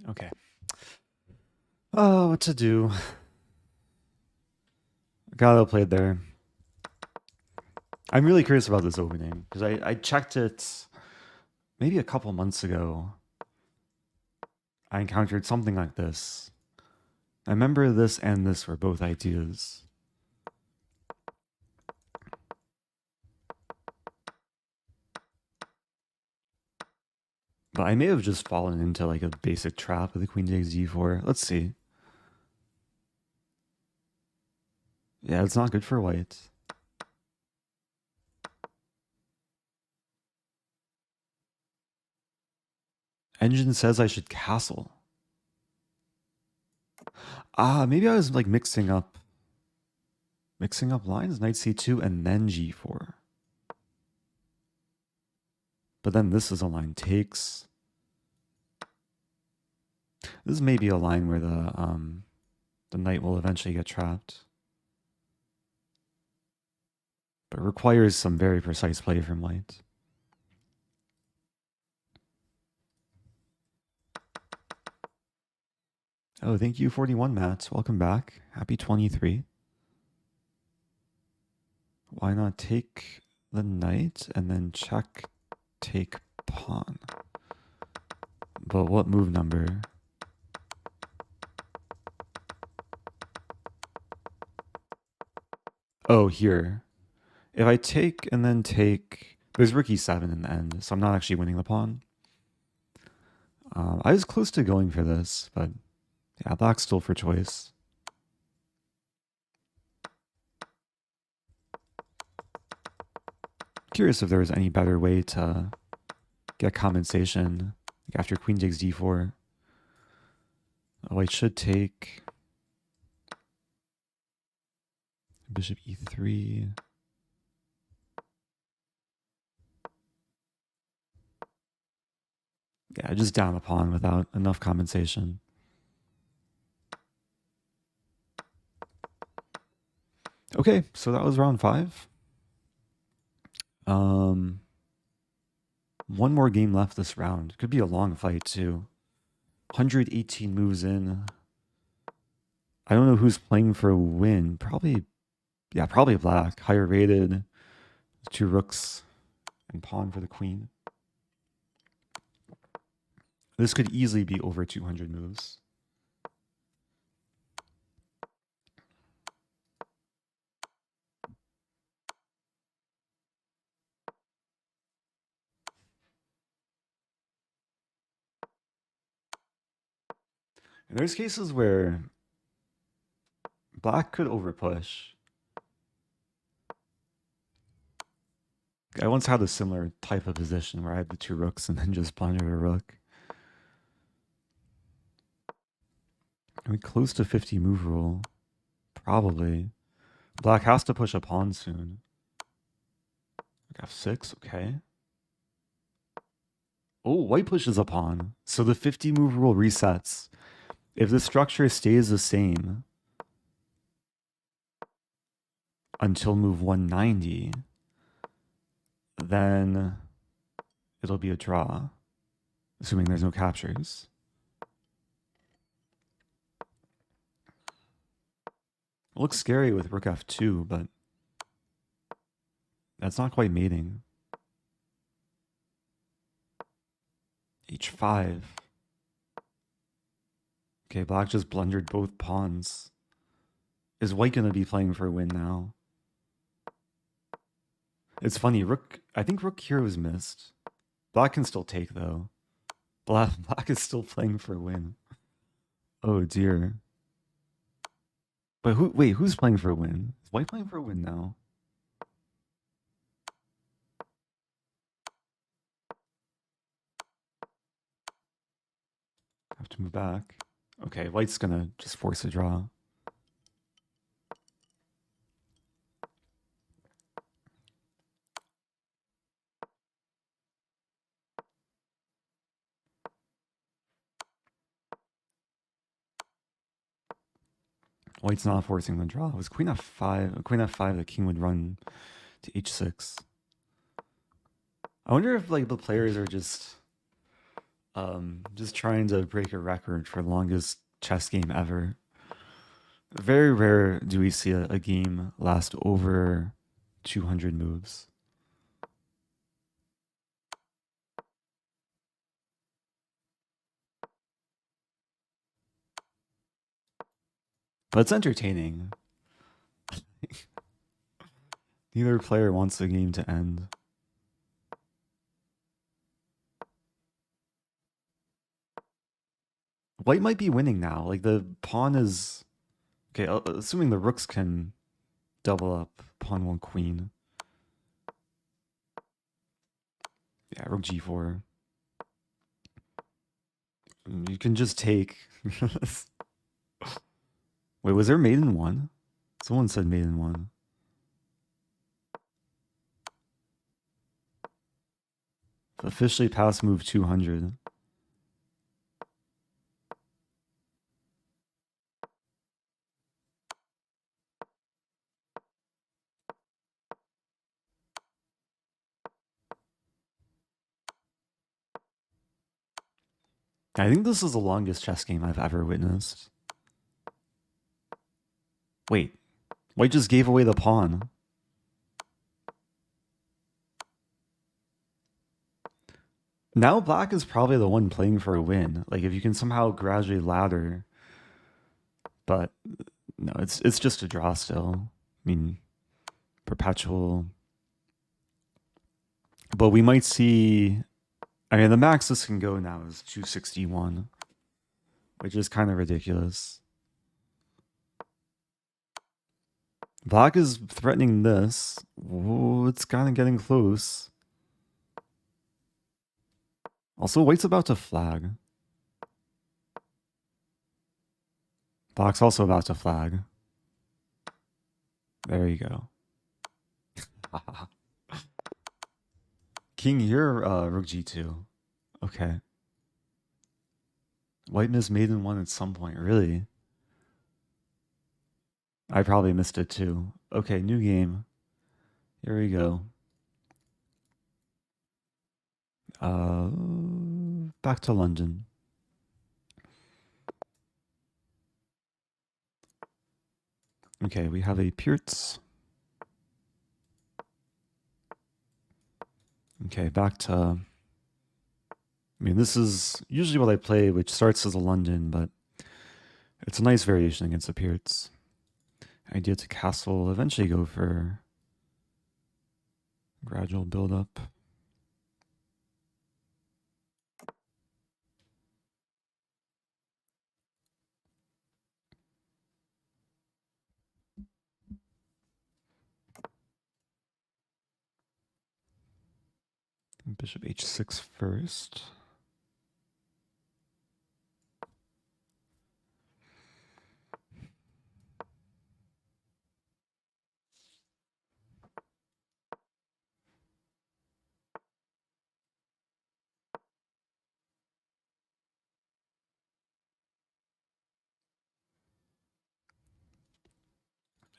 Okay. Oh, what to do? Gotta play it there. I'm really curious about this opening because I checked it maybe a couple months ago. I encountered something like this. I remember this and this were both ideas. But I may have just fallen into like a basic trap with the queen takes d4. Let's see. Yeah, it's not good for white. Engine says I should castle. Maybe I was like mixing up lines, knight c2 and then g4. But then this is a line takes. This may be a line where the knight will eventually get trapped. But requires some very precise play from white. Oh, thank you, 41 Matt. Welcome back. Happy 23. Why not take the knight and then check, take pawn? But what move number? Oh, here. If I take and then take... There's rook e7 in the end, so I'm not actually winning the pawn. I was close to going for this, but yeah, black's still for choice. Curious if there was any better way to get compensation after queen takes d4. White should take bishop e3. Yeah, just down a pawn without enough compensation. Okay, so that was round 5. One more game left this round. Could be a long fight too. 118 moves in. I don't know who's playing for a win. Probably black. Higher rated. 2 rooks and pawn for the queen. This could easily be over 200 moves. And there's cases where black could overpush. I once had a similar type of position where I had the 2 rooks and then just blundered a rook. Are we close to 50 move rule? Probably. Black has to push a pawn soon. F6, okay. Oh, white pushes a pawn. So the 50 move rule resets. If the structure stays the same until move 190, then it'll be a draw, assuming there's no captures. It looks scary with rook f2, but that's not quite mating. h5. Okay, black just blundered both pawns. Is white going to be playing for a win now? It's funny, I think rook here was missed. Black can still take, though. Black is still playing for a win. Oh, dear. But wait, who's playing for a win? Is white playing for a win now? Have to move back. Okay, white's gonna just force a draw. White's not forcing the draw. It was queen f5. Queen f5, the king would run to h6. I wonder if like the players are just Just trying to break a record for longest chess game ever. Very rare do we see a game last over 200 moves. But it's entertaining. Neither player wants the game to end. White might be winning now. Like the pawn is... Okay, assuming the rooks can double up pawn 1 queen. Yeah, rook g4. You can just take. Wait, was there maiden 1? Someone said maiden 1. Officially past move 200. I think this is the longest chess game I've ever witnessed. Wait, White just gave away the pawn. Now black is probably the one playing for a win. Like if you can somehow gradually ladder. But no, it's just a draw still. I mean, perpetual. But we might see... I mean, the max this can go now is 261, which is kind of ridiculous. Black is threatening this. Whoa, it's kind of getting close. Also, White's about to flag. Black's also about to flag. There you go. King, you're rook g2. Okay. White missed maiden 1 at some point, really? I probably missed it too. Okay, new game. Here we go. Back to London. Okay, we have a Pierce. Okay, back to... I mean, this is usually what I play, which starts as a London, but it's a nice variation against the Pierce. Idea to castle, eventually go for gradual build-up. Bishop h6 first.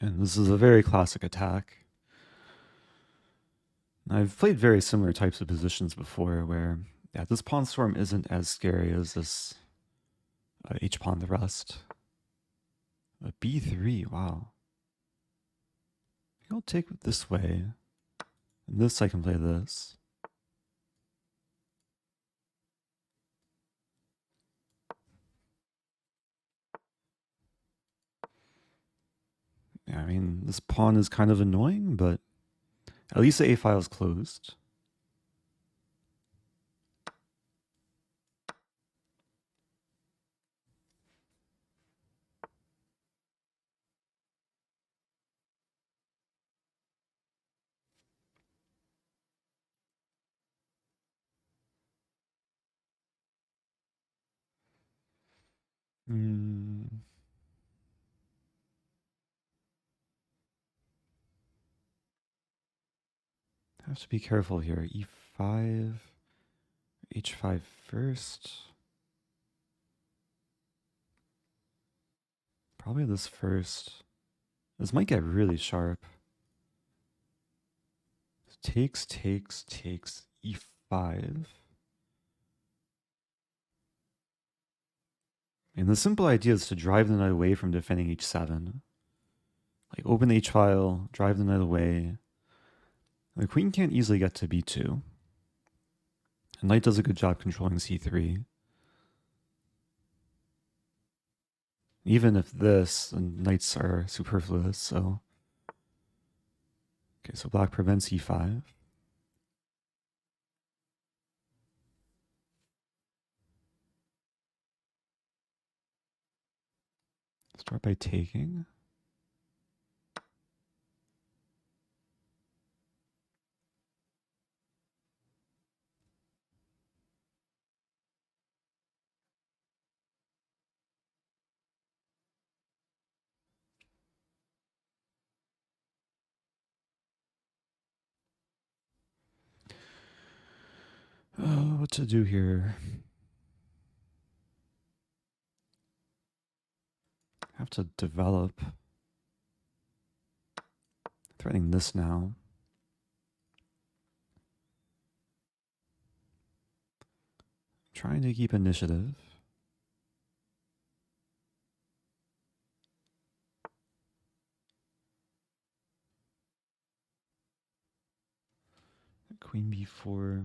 And this is a very classic attack. I've played very similar types of positions before where, yeah, this pawn storm isn't as scary as this h-pawn thrust. A b3, wow. I'll take it this way. And this I can play this. Yeah, I mean, this pawn is kind of annoying, but at least the a-file is closed. Have to be careful here. e5, h5 first. Probably this first. This might get really sharp. Takes, e5. And the simple idea is to drive the knight away from defending h7. Like open the h file, drive the knight away. The queen can't easily get to b2. And knight does a good job controlling c3. Even if this, and knights are superfluous, so... Okay, so black prevents e5. Start by taking. What to do here? Have to develop. Threatening this now. Trying to keep initiative. Queen b4.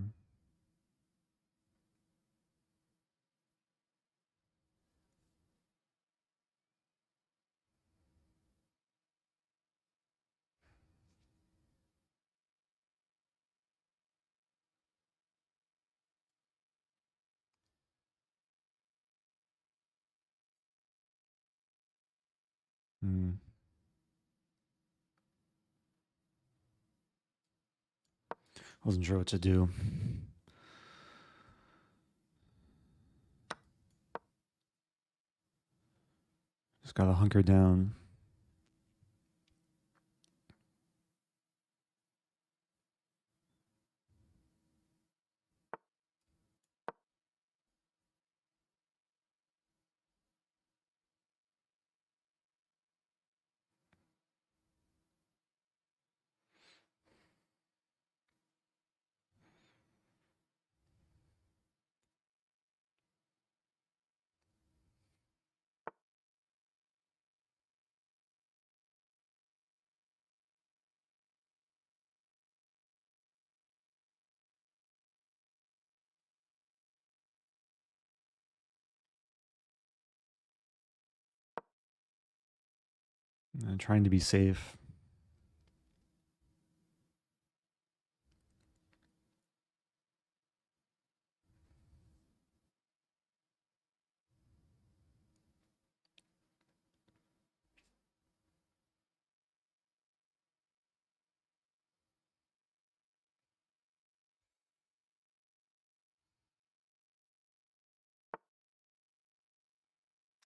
Wasn't sure what to do. Just gotta hunker down. And trying to be safe.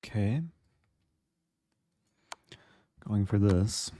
Okay. Going for this.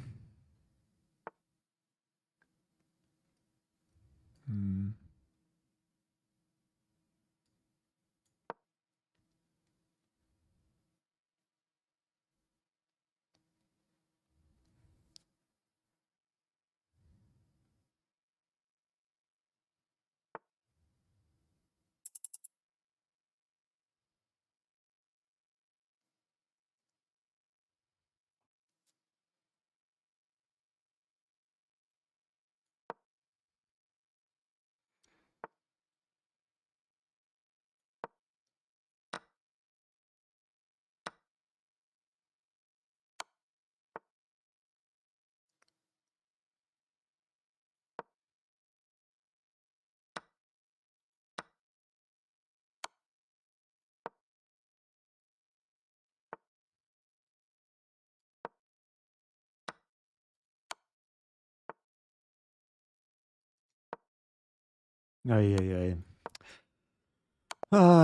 Ay, ay, ay.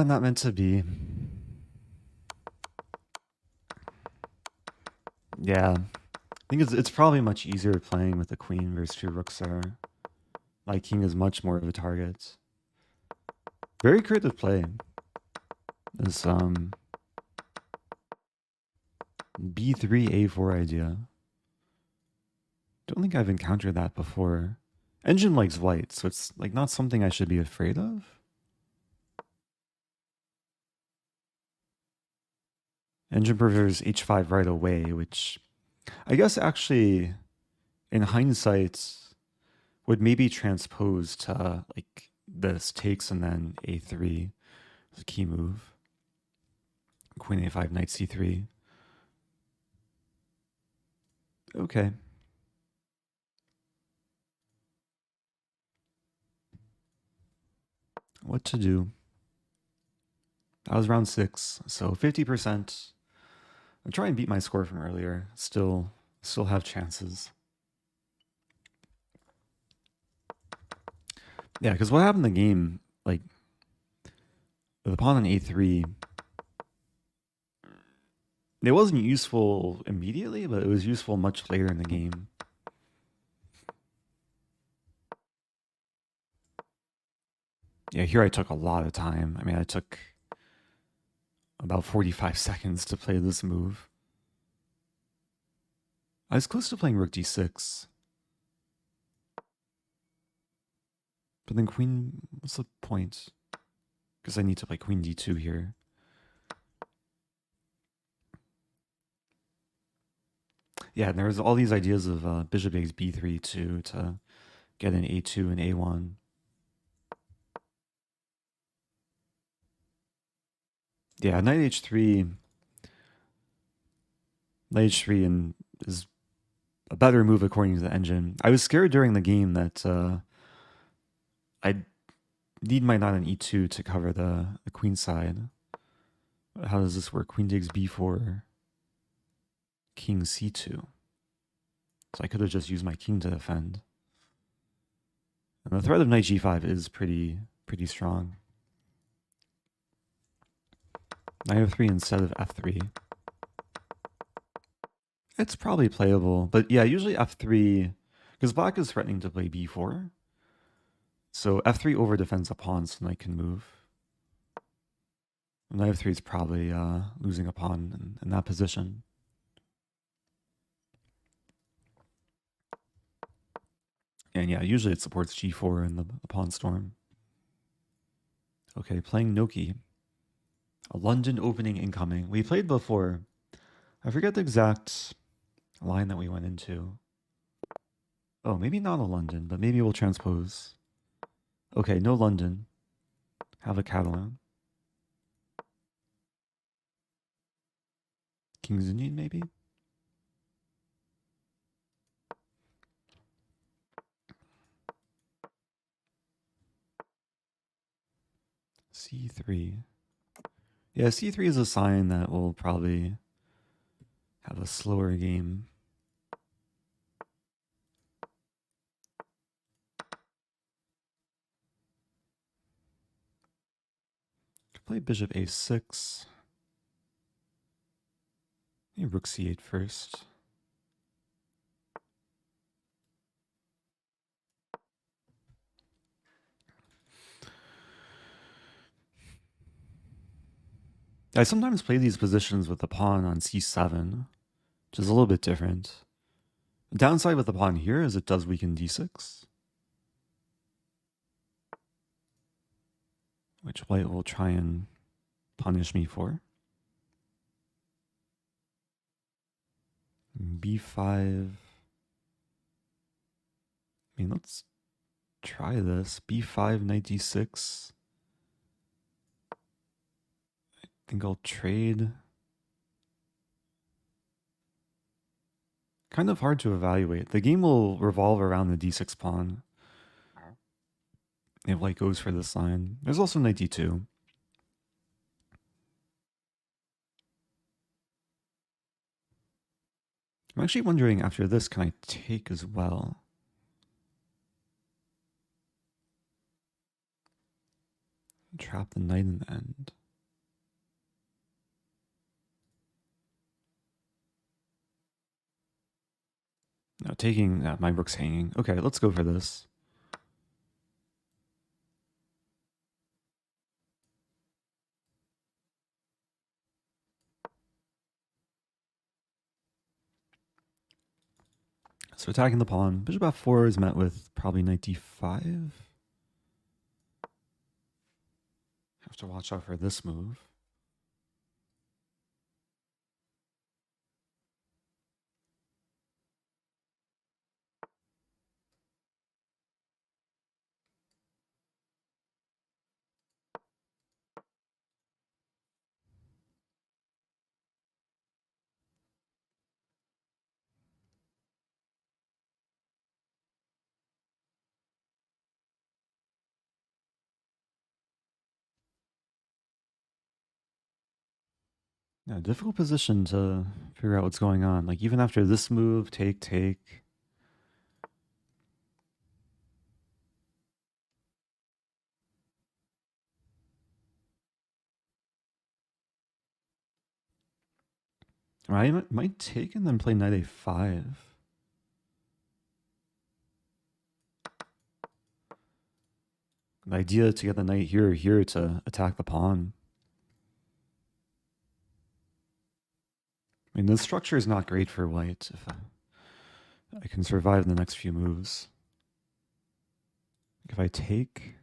Not meant to be. Yeah. I think it's probably much easier playing with the queen versus two rooks there. My king is much more of a target. Very creative play. This b3 a4 idea. Don't think I've encountered that before. Engine likes white, so it's like not something I should be afraid of. Engine prefers h5 right away, which I guess actually, in hindsight, would maybe transpose to like this takes and then a3 is a key move. Queen a5, knight c3. Okay. What to do? That was round 6, so 50%. I'll try and beat my score from earlier. Still have chances. Yeah, because what happened in the game, like, the pawn on a3, it wasn't useful immediately, but it was useful much later in the game. Yeah, here I took a lot of time. I mean, I took about 45 seconds to play this move. I was close to playing rook d6. But then queen, what's the point? Because I need to play queen d2 here. Yeah, and there was all these ideas of bishop takes b3 too to get an a2 and a1. Yeah, knight h3 and is a better move according to the engine. I was scared during the game that I'd need my knight on e2 to cover the queen side. How does this work? Queen takes b4, king c2. So I could have just used my king to defend. And the threat of knight g5 is pretty strong. Knight f3 instead of f3. It's probably playable, but yeah, usually f3, because black is threatening to play b4. So f3 over defends a pawn so knight can move. Knight f3 is probably losing a pawn in that position. And yeah, usually it supports g4 in the pawn storm. Okay, playing Noki. A London opening incoming. We played before. I forget the exact line that we went into. Oh, maybe not a London, but maybe we'll transpose. Okay, no London. Have a Catalan. King's Indian, maybe? C3. Yeah, C3 is a sign that we'll probably have a slower game. Could play bishop a6. Maybe rook c8 first. I sometimes play these positions with the pawn on c7, which is a little bit different. The downside with the pawn here is it does weaken d6, which white will try and punish me for. b5. I mean, let's try this. b5, knight d6. I think I'll trade. Kind of hard to evaluate. The game will revolve around the d6 pawn. If white goes for this line. There's also knight d2. I'm actually wondering after this, can I take as well? Trap the knight in the end. No, taking that, my rook's hanging. Okay, let's go for this. So attacking the pawn. Bishop f4 is met with probably knight d5. Have to watch out for this move. Yeah, difficult position to figure out what's going on. Like even after this move, take, take. I might take and then play knight a5. The idea to get the knight here or here to attack the pawn. I mean, this structure is not great for white if I can survive the next few moves. If I take...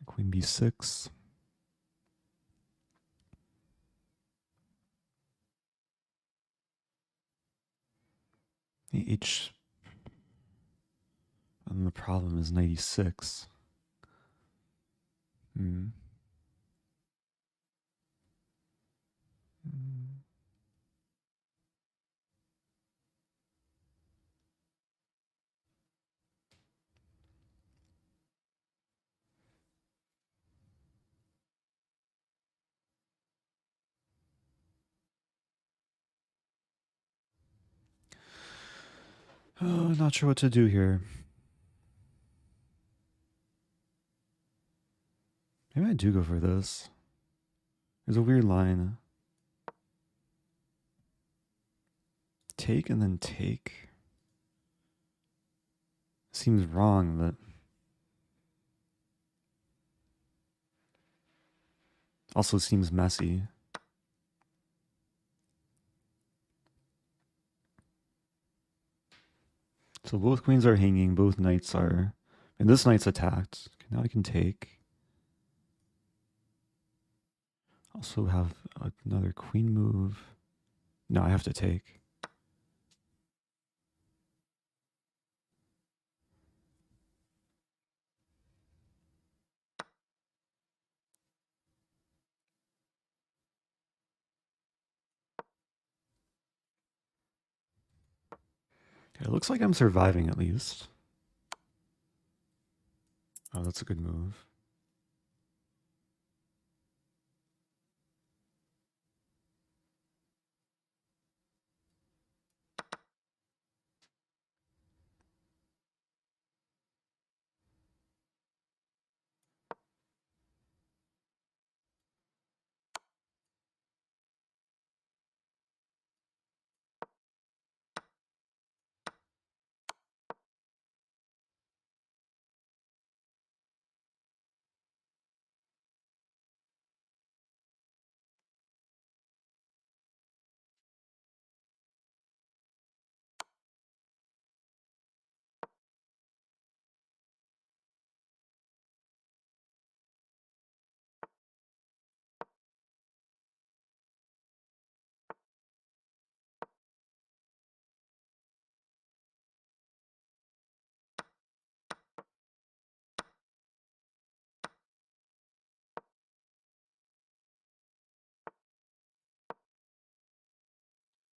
Queen b6. The h... And the problem is knight e6. Hmm. Oh, not sure what to do here. Maybe I do go for this. There's a weird line. Take and then take. Seems wrong, but also seems messy. So both queens are hanging, both knights are... And this knight's attacked. Okay, now I can take. Also have another queen move. No, I have to take. Okay, it looks like I'm surviving at least. Oh, that's a good move.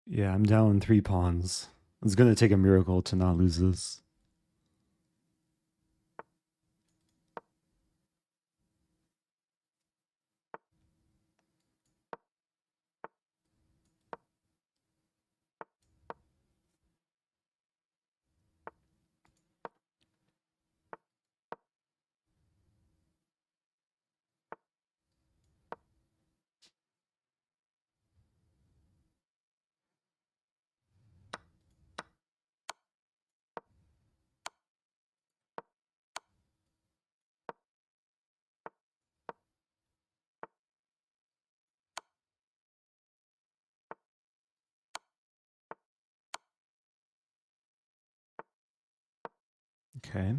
Yeah, I'm down 3 pawns. It's going to take a miracle to not lose this. Okay.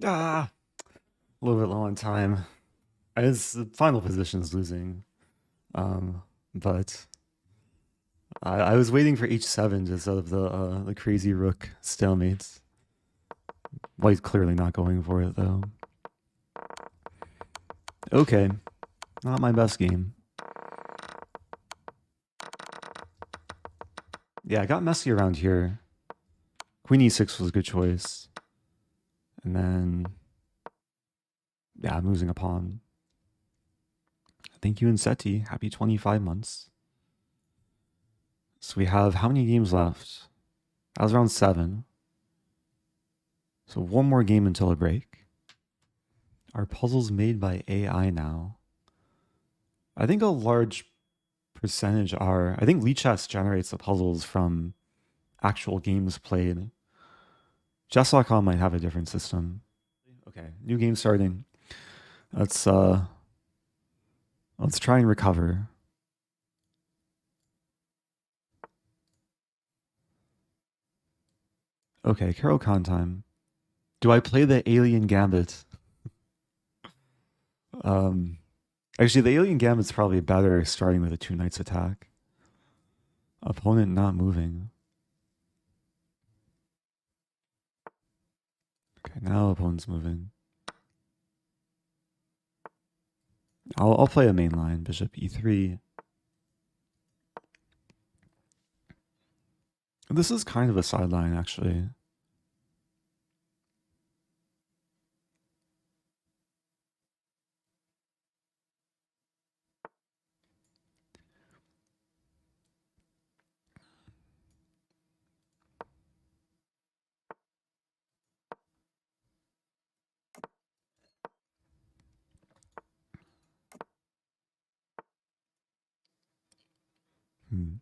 Ah, a little bit low on time. The final position is losing. But I was waiting for h7 just out of the crazy rook stalemates. White's clearly not going for it though. Okay, not my best game. Yeah, I got messy around here. Queen e6 was a good choice. And then, yeah, I'm losing a pawn. Thank you, Inseti. Happy 25 months. So we have how many games left? That was around 7. So one more game until a break. Are puzzles made by AI now? I think a large percentage are. I think Lichess generates the puzzles from actual games played. Chess.com might have a different system. Okay, new game starting. Let's try and recover. Okay, Caro-Kann time. Do I play the Alien Gambit? Um, Actually, the Alien Gambit's probably better starting with a 2 knights attack. Opponent not moving. Okay, now opponent's moving. I'll play a main line, bishop e3. This is kind of a sideline, actually. Hmm.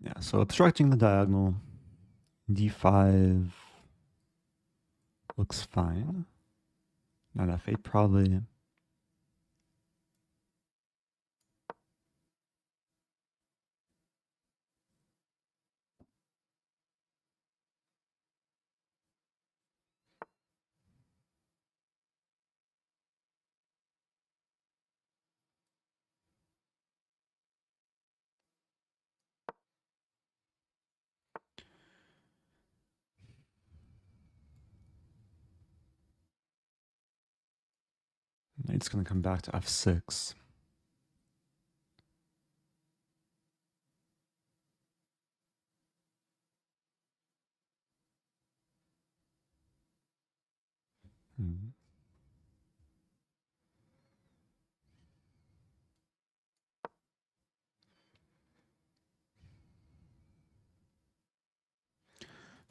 Yeah, so obstructing the diagonal. d5 looks fine. Knight f8 probably. Knight's going to come back to f6. Hmm.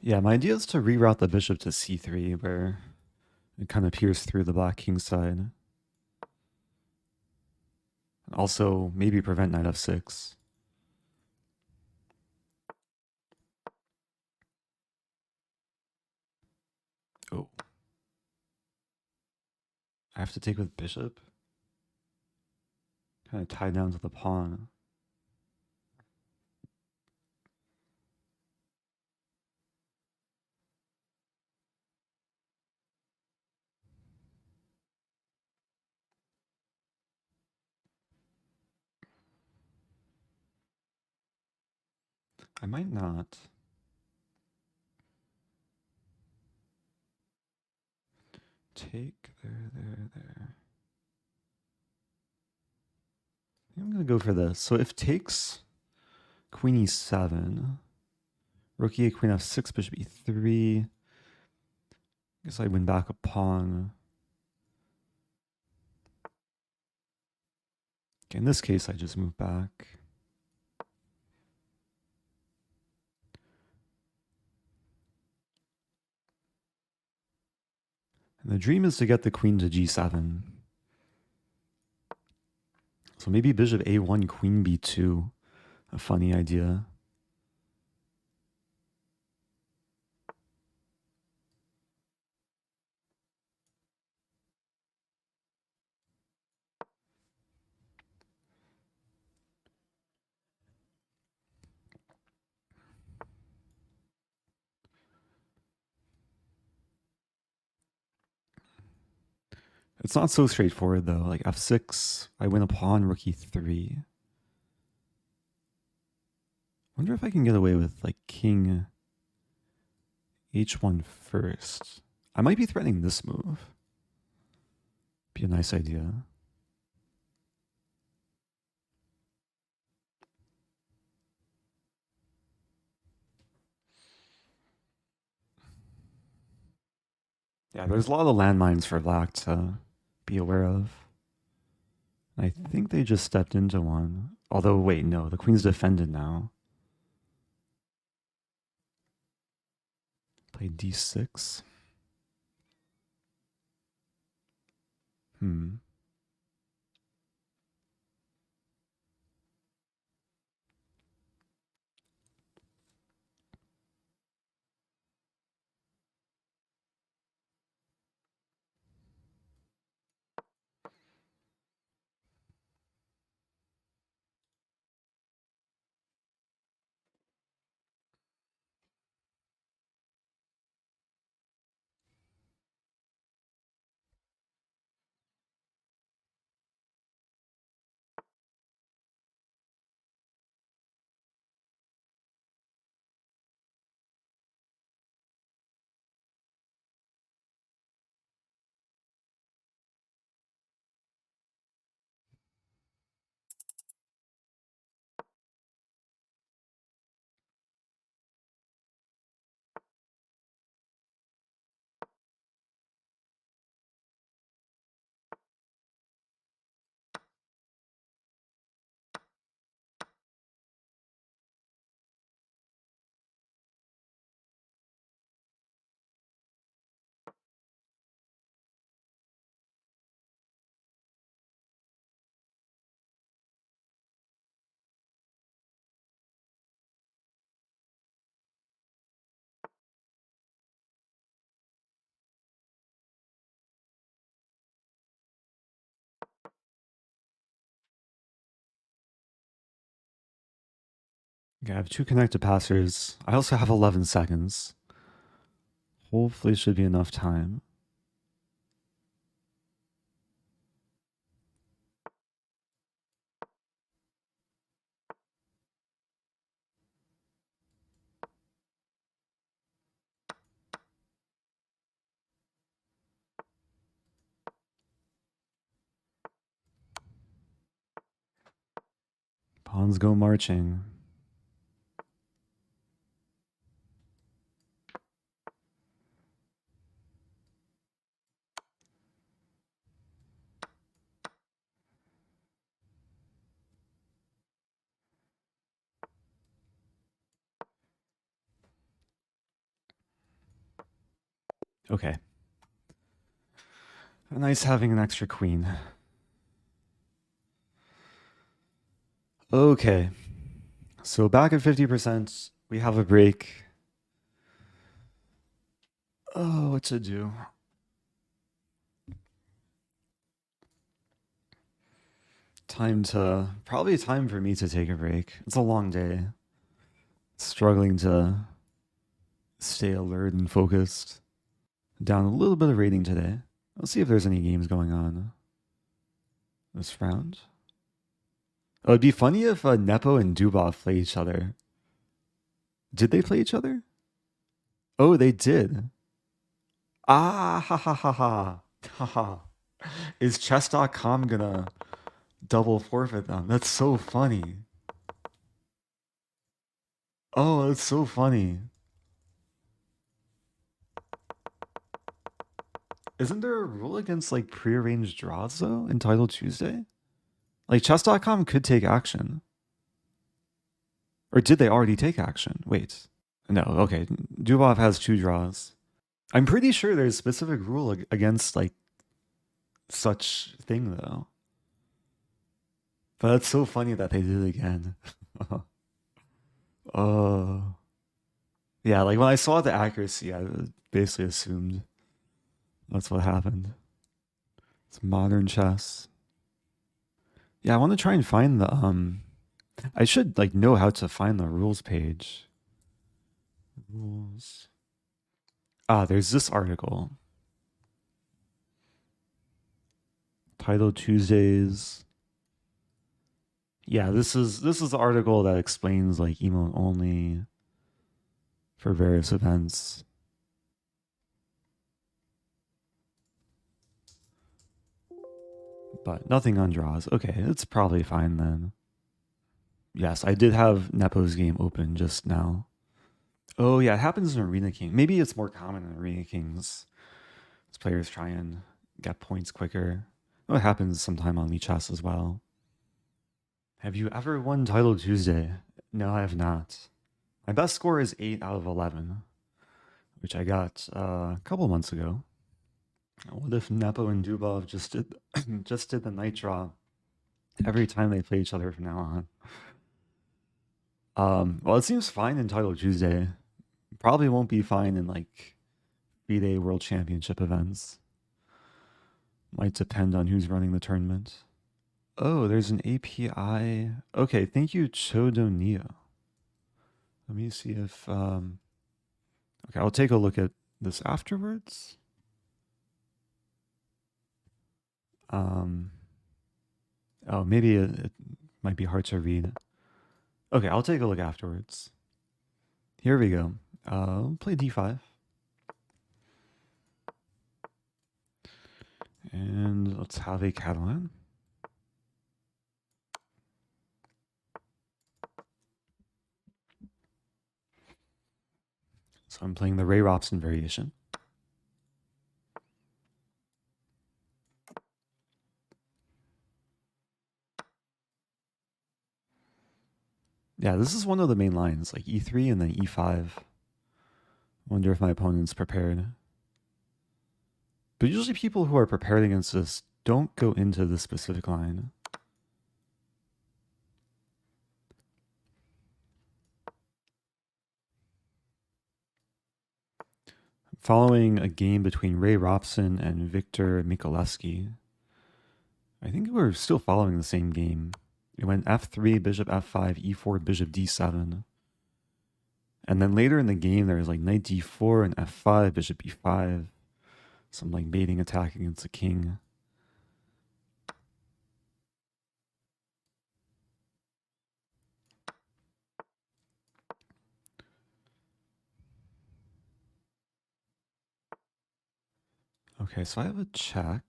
Yeah, my idea is to reroute the bishop to c3, where it kind of peers through the black king side. Also, maybe prevent knight f6. Oh. I have to take with bishop? Kind of tied down to the pawn. I might not. Take there. I think I'm going to go for this. So if takes queen e7, rook e8, queen f6, bishop e3. I guess I win back a pawn. Okay, in this case, I just move back. And the dream is to get the queen to g7. So maybe bishop a1, queen b2. A funny idea. It's not so straightforward though. Like f6, I win a pawn, rook e3. Wonder if I can get away with like king h1 first. I might be threatening this move. Be a nice idea. Yeah, there's a lot of landmines for black to be aware of. I think they just stepped into one. Although, wait, no, the queen's defended now. Play d6. Okay, I have 2 connected passers. I also have 11 seconds. Hopefully should be enough time. Pawns go marching. Okay. Nice having an extra queen. Okay. So back at 50%, we have a break. Oh, what to do? Probably time for me to take a break. It's a long day. Struggling to stay alert and focused. Down a little bit of rating today. Let's see if there's any games going on this round. Oh, it'd be funny if Nepo and Dubov play each other. Did they play each other? Oh, they did. Ah, ha ha ha ha. Ha ha. Is chess.com gonna double forfeit them? That's so funny. Oh, that's so funny. Isn't there a rule against like prearranged draws though in Title Tuesday? Like chess.com could take action. Or did they already take action? Wait. No, okay. Dubov has 2 draws. I'm pretty sure there's a specific rule against like such thing though. But it's so funny that they did it again. Oh. Yeah, like when I saw the accuracy, I basically assumed that's what happened. It's modern chess. Yeah, I want to try and find the I should like know how to find the rules page. Rules. Ah, there's this article. Title Tuesdays. Yeah, this is the article that explains like emote only for various events. But nothing on draws. Okay, it's probably fine then. Yes, I did have Nepo's game open just now. Oh yeah, it happens in Arena King. Maybe it's more common in Arena Kings. As players try and get points quicker. Oh, it happens sometime on Lichess as well. Have you ever won Title Tuesday? No, I have not. My best score is 8 out of 11, which I got a couple months ago. What if Nepo and Dubov just did just did the night draw every time they play each other from now on? Well, it seems fine in Title Tuesday. Probably won't be fine in like FIDE World Championship events. Might depend on who's running the tournament. Oh, there's an API. Okay, thank you, Chodonia. Let me see if okay, I'll take a look at this afterwards. Oh, maybe it might be hard to read. Okay, I'll take a look afterwards. Here we go. Play d5. And let's have a Catalan. So I'm playing the Ray Robson variation. Yeah, this is one of the main lines, like e3 and then e5. Wonder if my opponent's prepared. But usually people who are prepared against this don't go into this specific line. Following a game between Ray Robson and Victor Mikuleski. I think we're still following the same game. It went f3, bishop f5, e4, bishop d7. And then later in the game, there was like knight d4 and f5, bishop e5. Some like baiting attack against the king. Okay, so I have a check.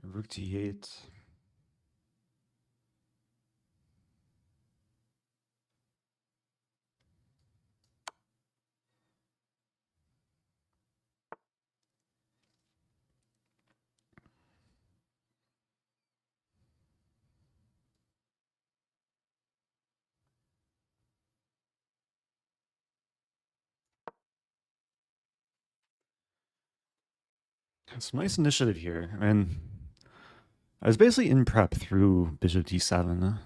Rook d8. Some nice initiative here. And I was basically in prep through bishop d7.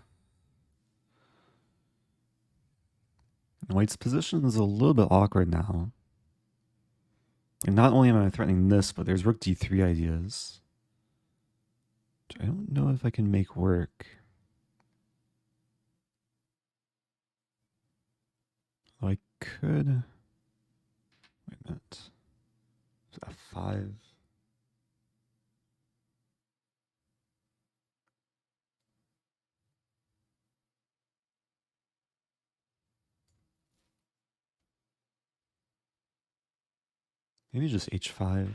White's position is a little bit awkward now. And not only am I threatening this, but there's rook d3 ideas. Which I don't know if I can make work. I could... Wait a minute. F5. Maybe just h5.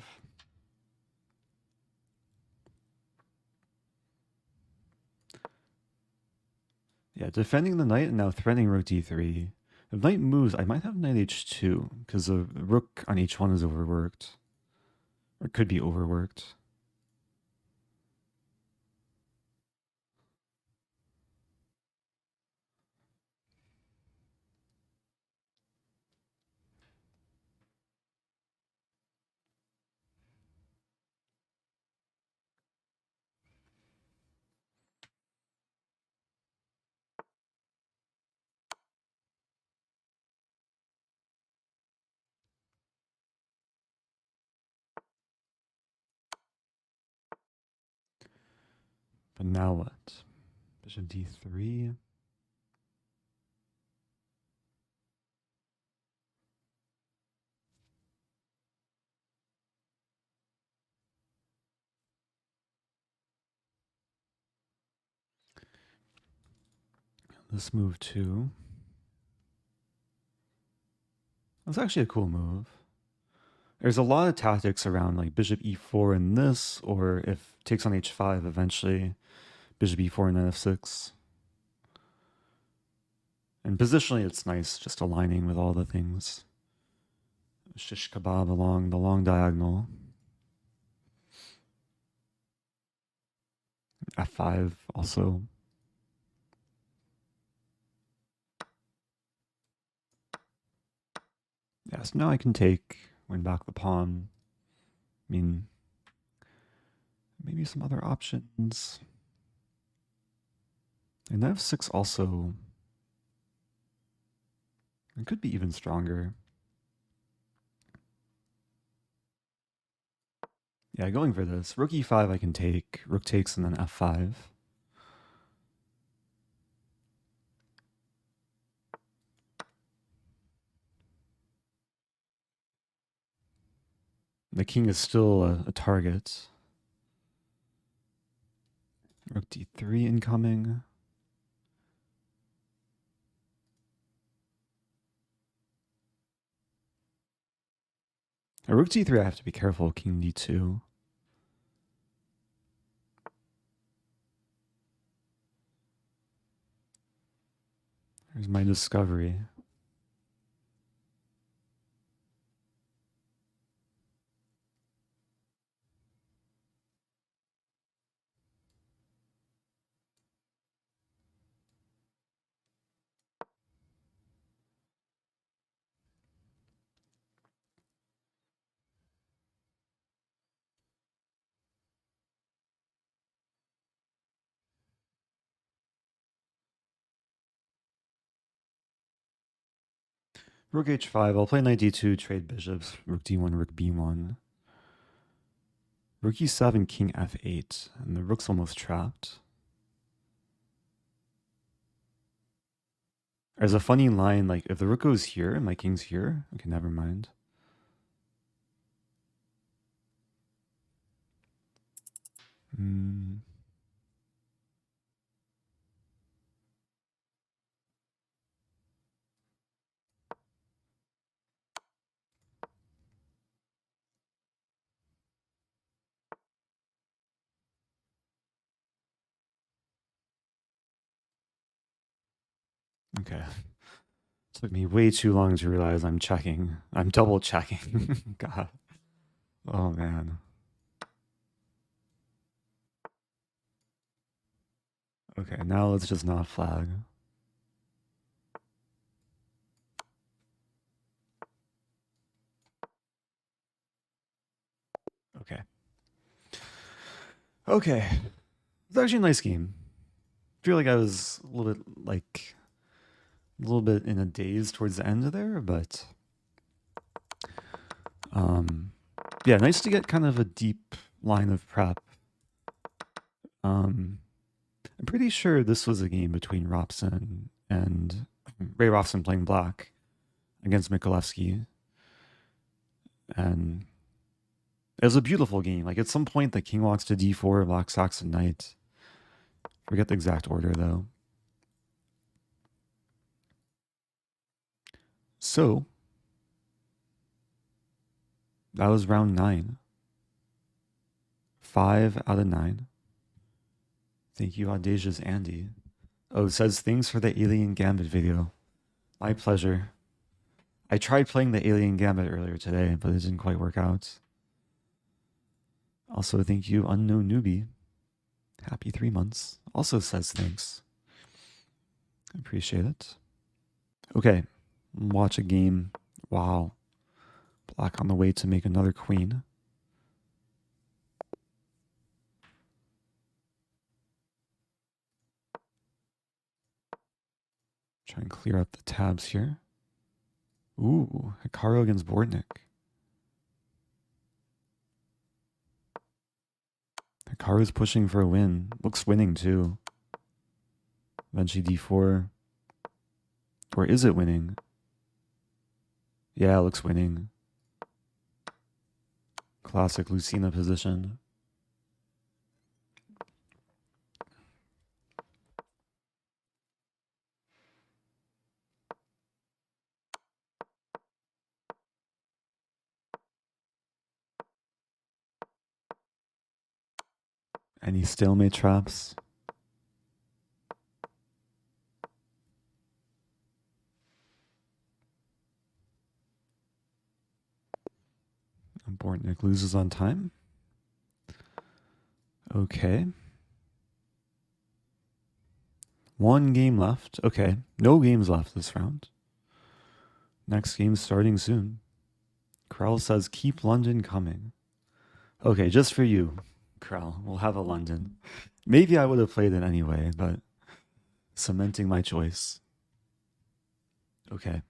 Yeah, defending the knight and now threatening rook d3. If knight moves, I might have knight h2, because the rook on h1 is overworked. Or could be overworked. But now what? Bishop d3. This move too. That's actually a cool move. There's a lot of tactics around like bishop e4 in this, or if takes on h5 eventually, bishop e4 and then f6. And positionally it's nice, just aligning with all the things. Shish kebab along the long diagonal. f5 also. Yeah, so now I can win back the pawn. I mean, maybe some other options. And f6 also, it could be even stronger. Yeah, going for this. Rook e5 I can take, rook takes, and then f5. The king is still a target. Rook d3 incoming. Rook d3 I have to be careful, king d2. There's my discovery. Rook h5, I'll play knight d2, trade bishops, rook d1, rook b1. Rook e7, king f8, and the rook's almost trapped. There's a funny line, like, if the rook goes here and my king's here, okay, never mind. Okay. It took me way too long to realize I'm checking. I'm double checking. God. Oh, man. Okay, now let's just not flag. Okay. Okay. It's actually a nice game. I feel like I was a little bit in a daze towards the end of there, but yeah, nice to get kind of a deep line of prep. I'm pretty sure this was a game between Robson and Ray Robson playing black against Michalewski. And it was a beautiful game. Like at some point, the king walks to d4, black sacks a knight. Forget the exact order though. So that was round 9. 5 out of 9. Thank you, Audacious Andy. Oh, it says thanks for the Alien Gambit video. My pleasure. I tried playing the Alien Gambit earlier today, but it didn't quite work out. Also, thank you, Unknown Newbie. Happy 3 months. Also says thanks. I appreciate it. Okay, watch a game. Wow. Black on the way to make another queen. Try and clear up the tabs here. Ooh, Caro against Bortnik. Caro's pushing for a win. Looks winning too. Eventually d4. Or is it winning? Yeah, it looks winning. Classic Lucina position. Any stalemate traps? Bortnick loses on time. Okay. One game left. Okay. No games left this round. Next game starting soon. Krell says, keep London coming. Okay, just for you, Krell. We'll have a London. Maybe I would have played it anyway, but cementing my choice. Okay.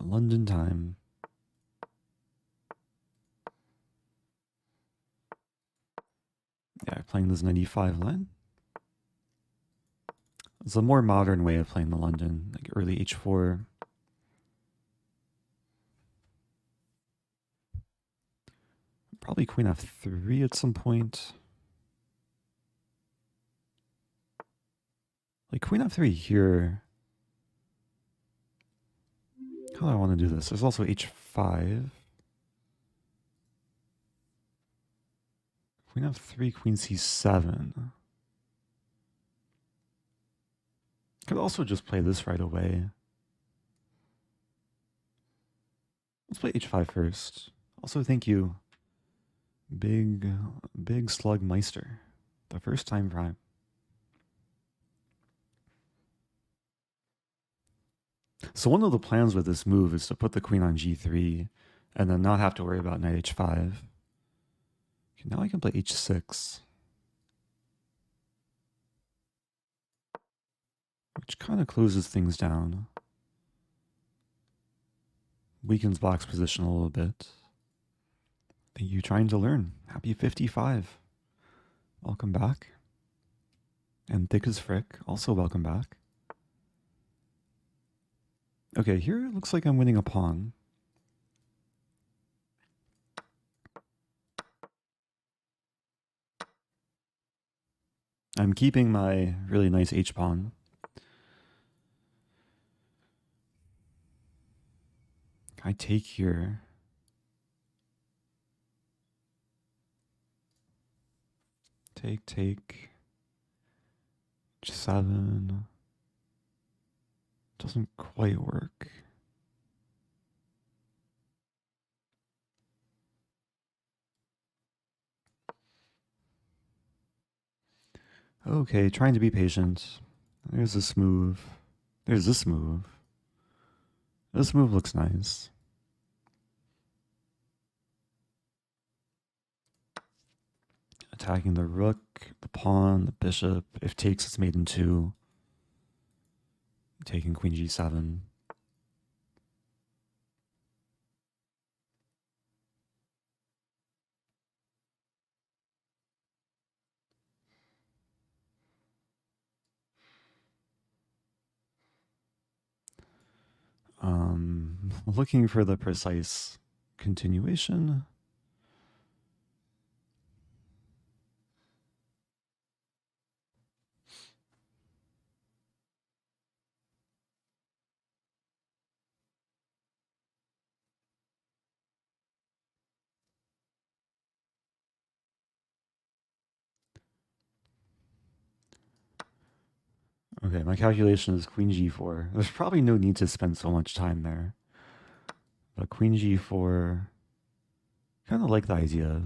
London time. Yeah, playing this 95 line. It's a more modern way of playing the London, like early h4. Probably queen f3 at some point. Like queen f3 here. How do I want to do this? There's also h5. Queen f3, queen c7. Could also just play this right away. Let's play h5 first. Also, thank you, Big Slug Meister. The first time prime. So one of the plans with this move is to put the queen on g3 and then not have to worry about knight h5. Okay, now I can play h6. Which kind of closes things down. Weakens black's position a little bit. Thank you trying to learn. Happy 55. Welcome back. And Thick as Frick, also welcome back. Okay, here it looks like I'm winning a pawn. I'm keeping my really nice h-pawn. I take here. Take. H7. Doesn't quite work. Okay, trying to be patient. There's this move. There's this move. This move looks nice. Attacking the rook, the pawn, the bishop. If takes, it's made in two. Taking queen g7. Looking for the precise continuation. Okay, my calculation is queen g4. There's probably no need to spend so much time there. But queen g4, kind of like the idea of.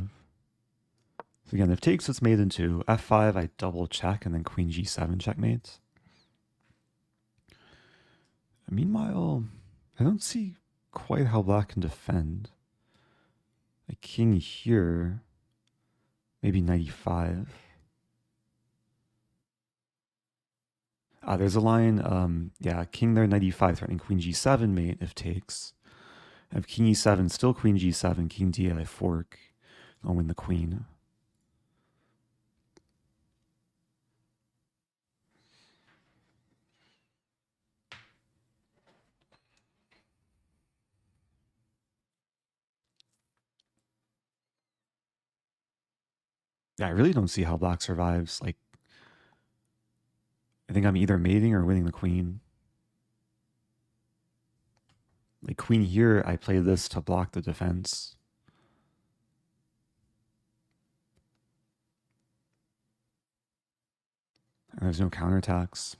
So again, if takes, it's made into f5, I double check, and then queen g7 checkmate. Meanwhile, I don't see quite how black can defend. A king here, maybe 95. There's a line, yeah, king there, 95, threatening queen g7 mate if takes. I have king e7, still queen g7, king d8, I fork. I'll win the queen. Yeah, I really don't see how black survives. Like, I think I'm either mating or winning the queen. Like, queen here, I play this to block the defense. And there's no counterattacks.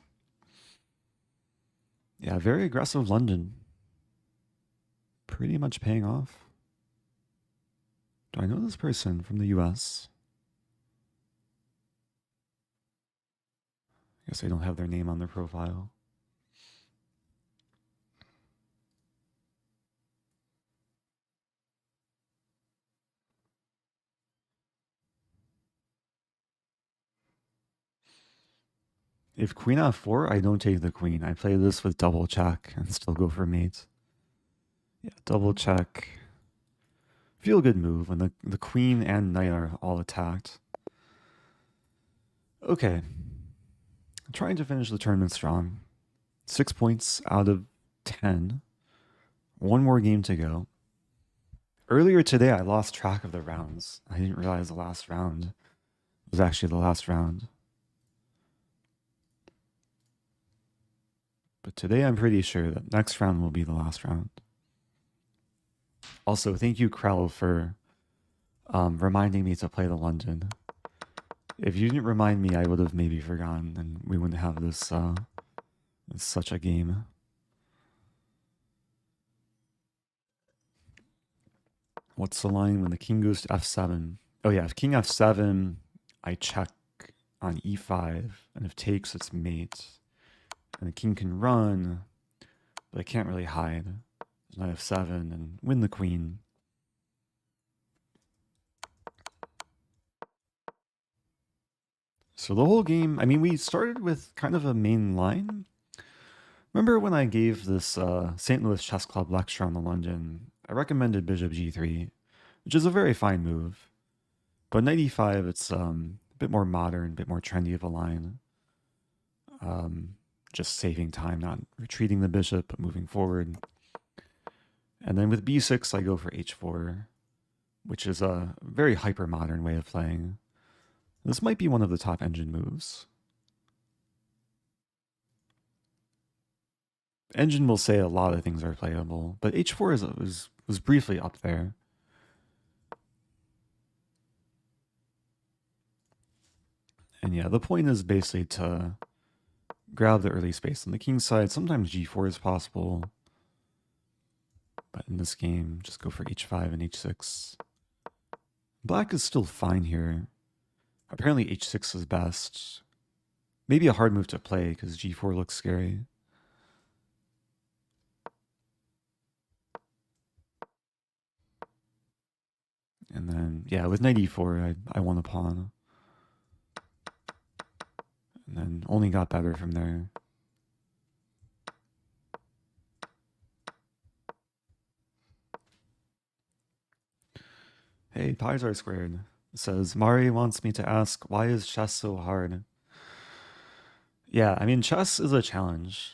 Yeah, very aggressive London. Pretty much paying off. Do I know this person from the US? I guess I don't have their name on their profile. If queen f4, I don't take the queen. I play this with double check and still go for mate. Yeah, double check. Feel good move when the queen and knight are all attacked. Okay. I'm trying to finish the tournament strong. 6 points out of 10. One more game to go. Earlier today, I lost track of the rounds. I didn't realize the last round was actually the last round. But today, I'm pretty sure that next round will be the last round. Also, thank you, Krell, for reminding me to play the London. If you didn't remind me, I would have maybe forgotten, and we wouldn't have this such a game. What's the line when the king goes to f7? Oh yeah, if king f7, I check on e5, and if takes, it's mate. And the king can run, but I can't really hide. Knight f7 and win the queen. So the whole game, I mean, we started with kind of a main line. Remember when I gave this St. Louis Chess Club lecture on the London, I recommended bishop g3, which is a very fine move. But knight e5, it's a bit more modern, a bit more trendy of a line. Just saving time, not retreating the bishop, but moving forward. And then with b6, I go for h4, which is a very hyper-modern way of playing. This might be one of the top engine moves. Engine will say a lot of things are playable, but h4 was briefly up there. And yeah, the point is basically to grab the early space on the king side. Sometimes g4 is possible, but in this game, just go for h5 and h6. Black is still fine here. Apparently h6 is best. Maybe a hard move to play because g4 looks scary. And then, yeah, with knight e4, I won a pawn. And then only got better from there. Hey, pies are squared. It says, Mari wants me to ask, why is chess so hard? Yeah, I mean, chess is a challenge.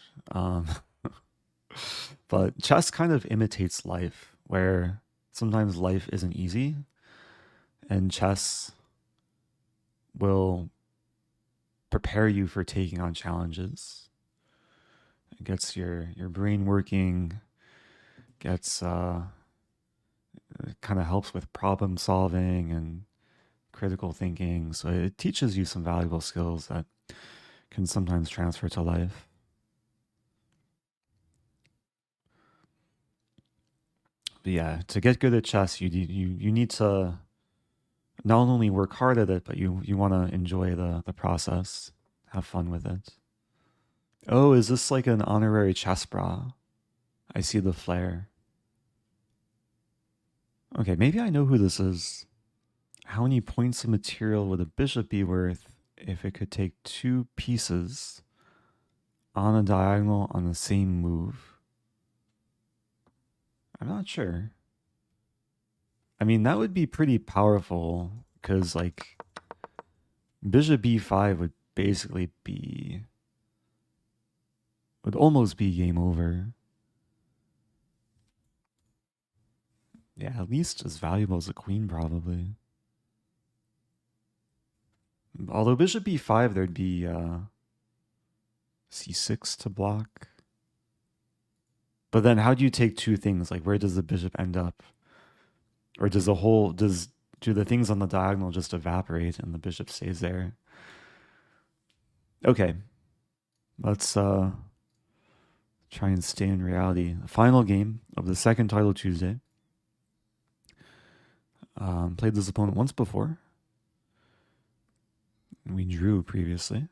But chess kind of imitates life, where sometimes life isn't easy. And chess will prepare you for taking on challenges. It gets your brain working, gets it kind of helps with problem solving and critical thinking. So it teaches you some valuable skills that can sometimes transfer to life. But yeah, to get good at chess, you need to not only work hard at it, but you want to enjoy the process, have fun with it. Oh, is this like an honorary chess bra? I see the flare. Okay, maybe I know who this is. How many points of material would a bishop be worth if it could take two pieces on a diagonal on the same move? I'm not sure. I mean, that would be pretty powerful because, like, bishop b5 would basically be, would almost be game over. Yeah, at least as valuable as a queen, probably. Although bishop b5, there'd be c6 to block. But then how do you take two things? Like, where does the bishop end up? Or does the whole, do the things on the diagonal just evaporate and the bishop stays there? Okay. Let's try and stay in reality. The final game of the second title Tuesday. Played this opponent once before. And we drew previously.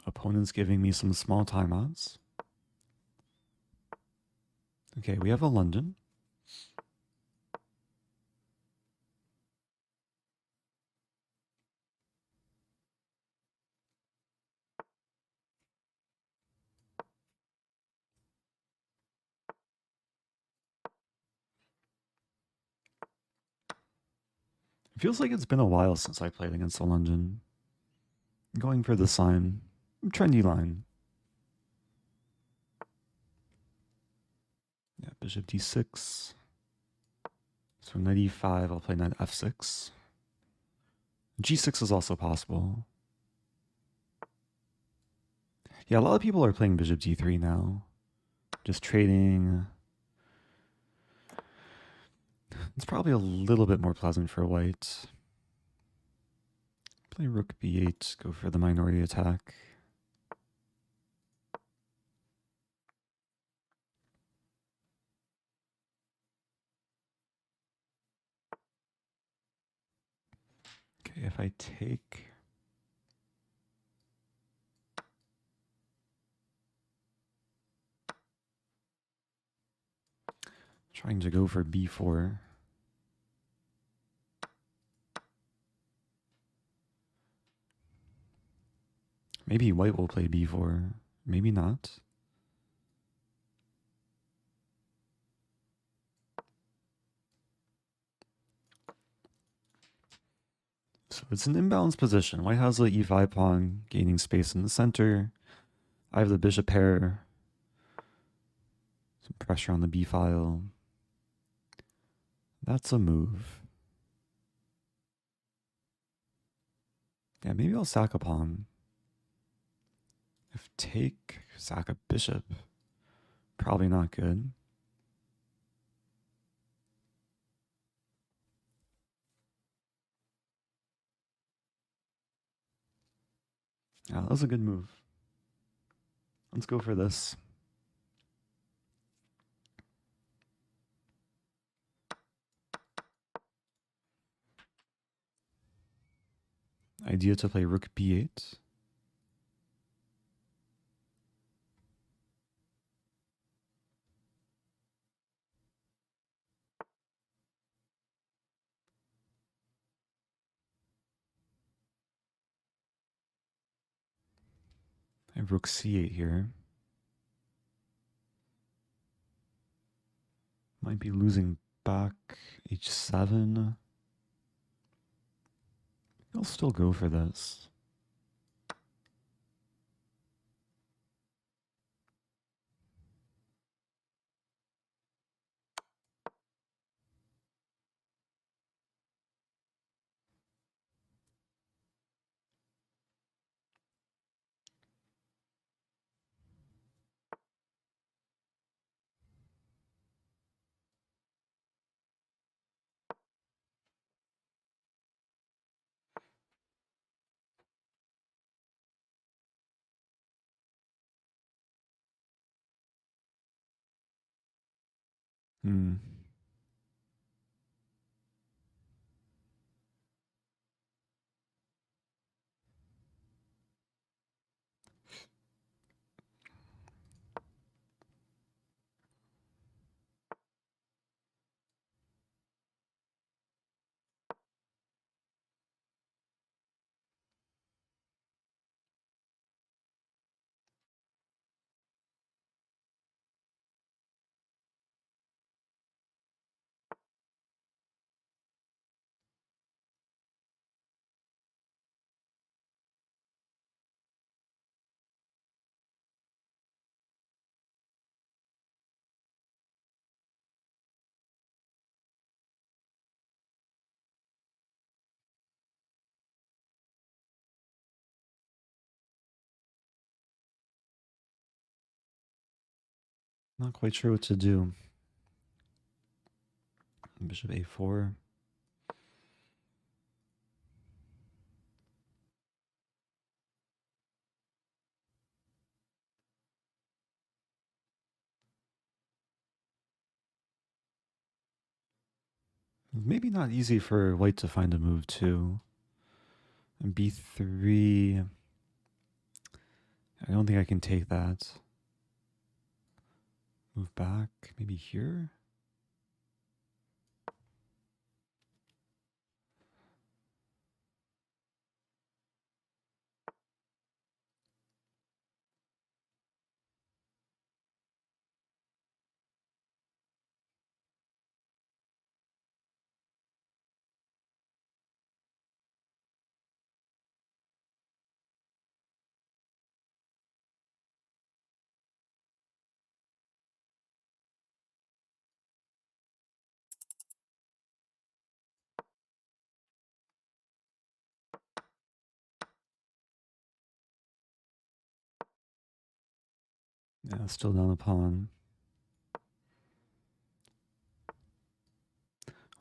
Opponent's giving me some small timeouts. Okay, we have a London. It feels like it's been a while since I played against a London. Going for the sign. Trendy line. Yeah, bishop d6. So knight e5, I'll play knight f6. g6 is also possible. Yeah, a lot of people are playing bishop d3 now. Just trading. It's probably a little bit more pleasant for white. Play rook b8, go for the minority attack. Okay, if I take... Trying to go for b4. Maybe white will play b4. Maybe not. So it's an imbalanced position. White has the e5 pawn, gaining space in the center. I have the bishop pair. Some pressure on the b file. That's a move. Yeah, maybe I'll sack a pawn. If take, sack a bishop. Probably not good. Yeah, that was a good move. Let's go for this. Idea to play rook b8. I have rook c8 here. Might be losing back h7. I'll still go for this. Hmm. Not quite sure what to do. Bishop a4. Maybe not easy for white to find a move too. And b3. I don't think I can take that. Move back, maybe here? Yeah, still down a pawn.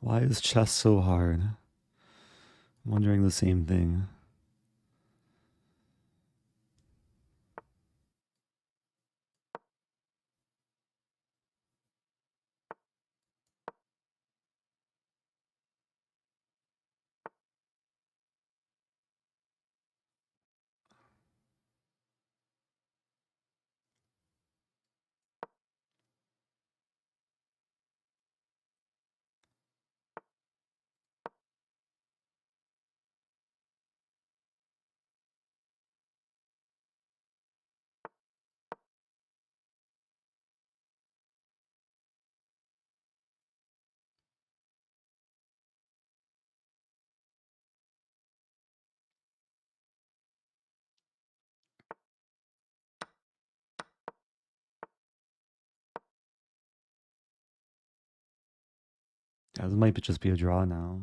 Why is chess so hard? I'm wondering the same thing. Yeah, this might just be a draw now.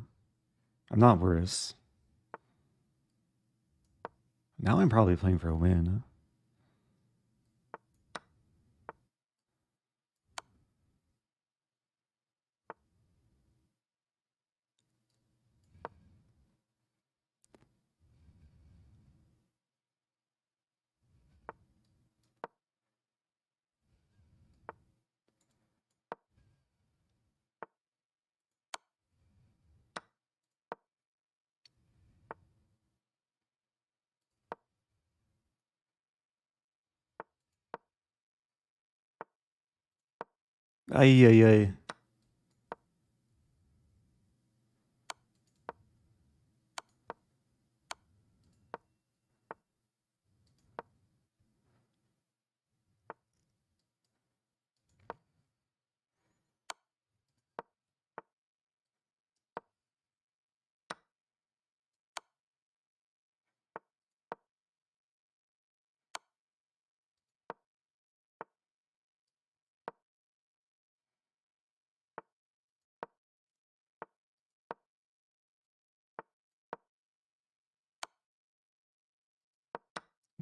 I'm not worse. Now I'm probably playing for a win. Ay, ay, ay.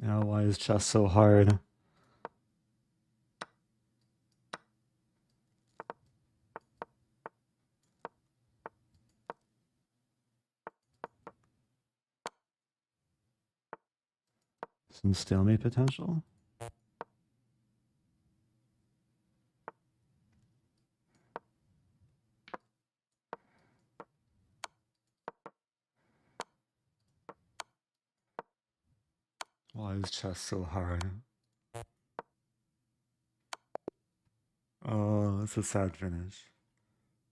Now why is chess so hard? Some stalemate potential? Why is chess so hard? Oh, it's a sad finish.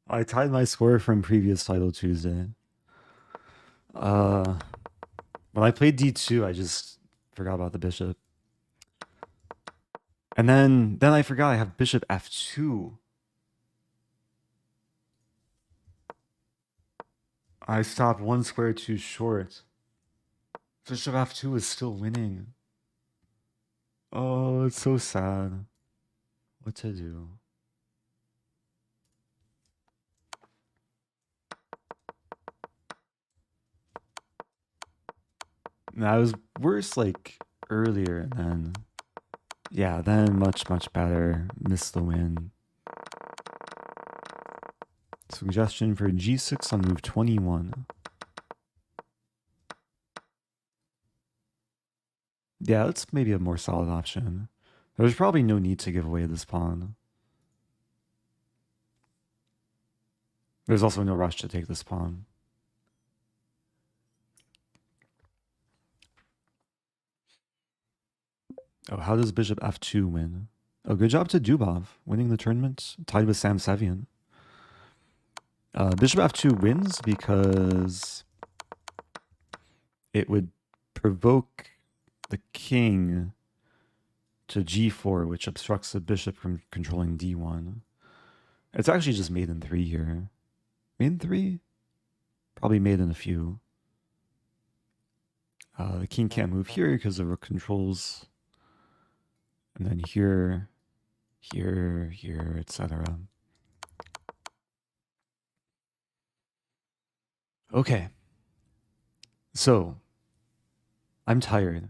I tied my score from previous title Tuesday. When I played d2, I just forgot about the bishop. And then I forgot I have bishop f2. I stopped one square too short. Bishop f2 is still winning. Oh, it's so sad. What to do? I was worse like earlier, and then Yeah, then much, much better. Miss the win. Suggestion for g6 on move 21. Yeah, that's maybe a more solid option. There's probably no need to give away this pawn. There's also no rush to take this pawn. Oh, how does bishop f2 win? Oh, good job to Dubov, winning the tournament, tied with Sam Sevian. Bishop f2 wins because it would provoke the king to g4, which obstructs the bishop from controlling d1. It's actually just mate in 3 here. Mate in 3? Probably mate in a few. The king can't move here because the rook controls. And then here, here, here, etc. Okay. So, I'm tired.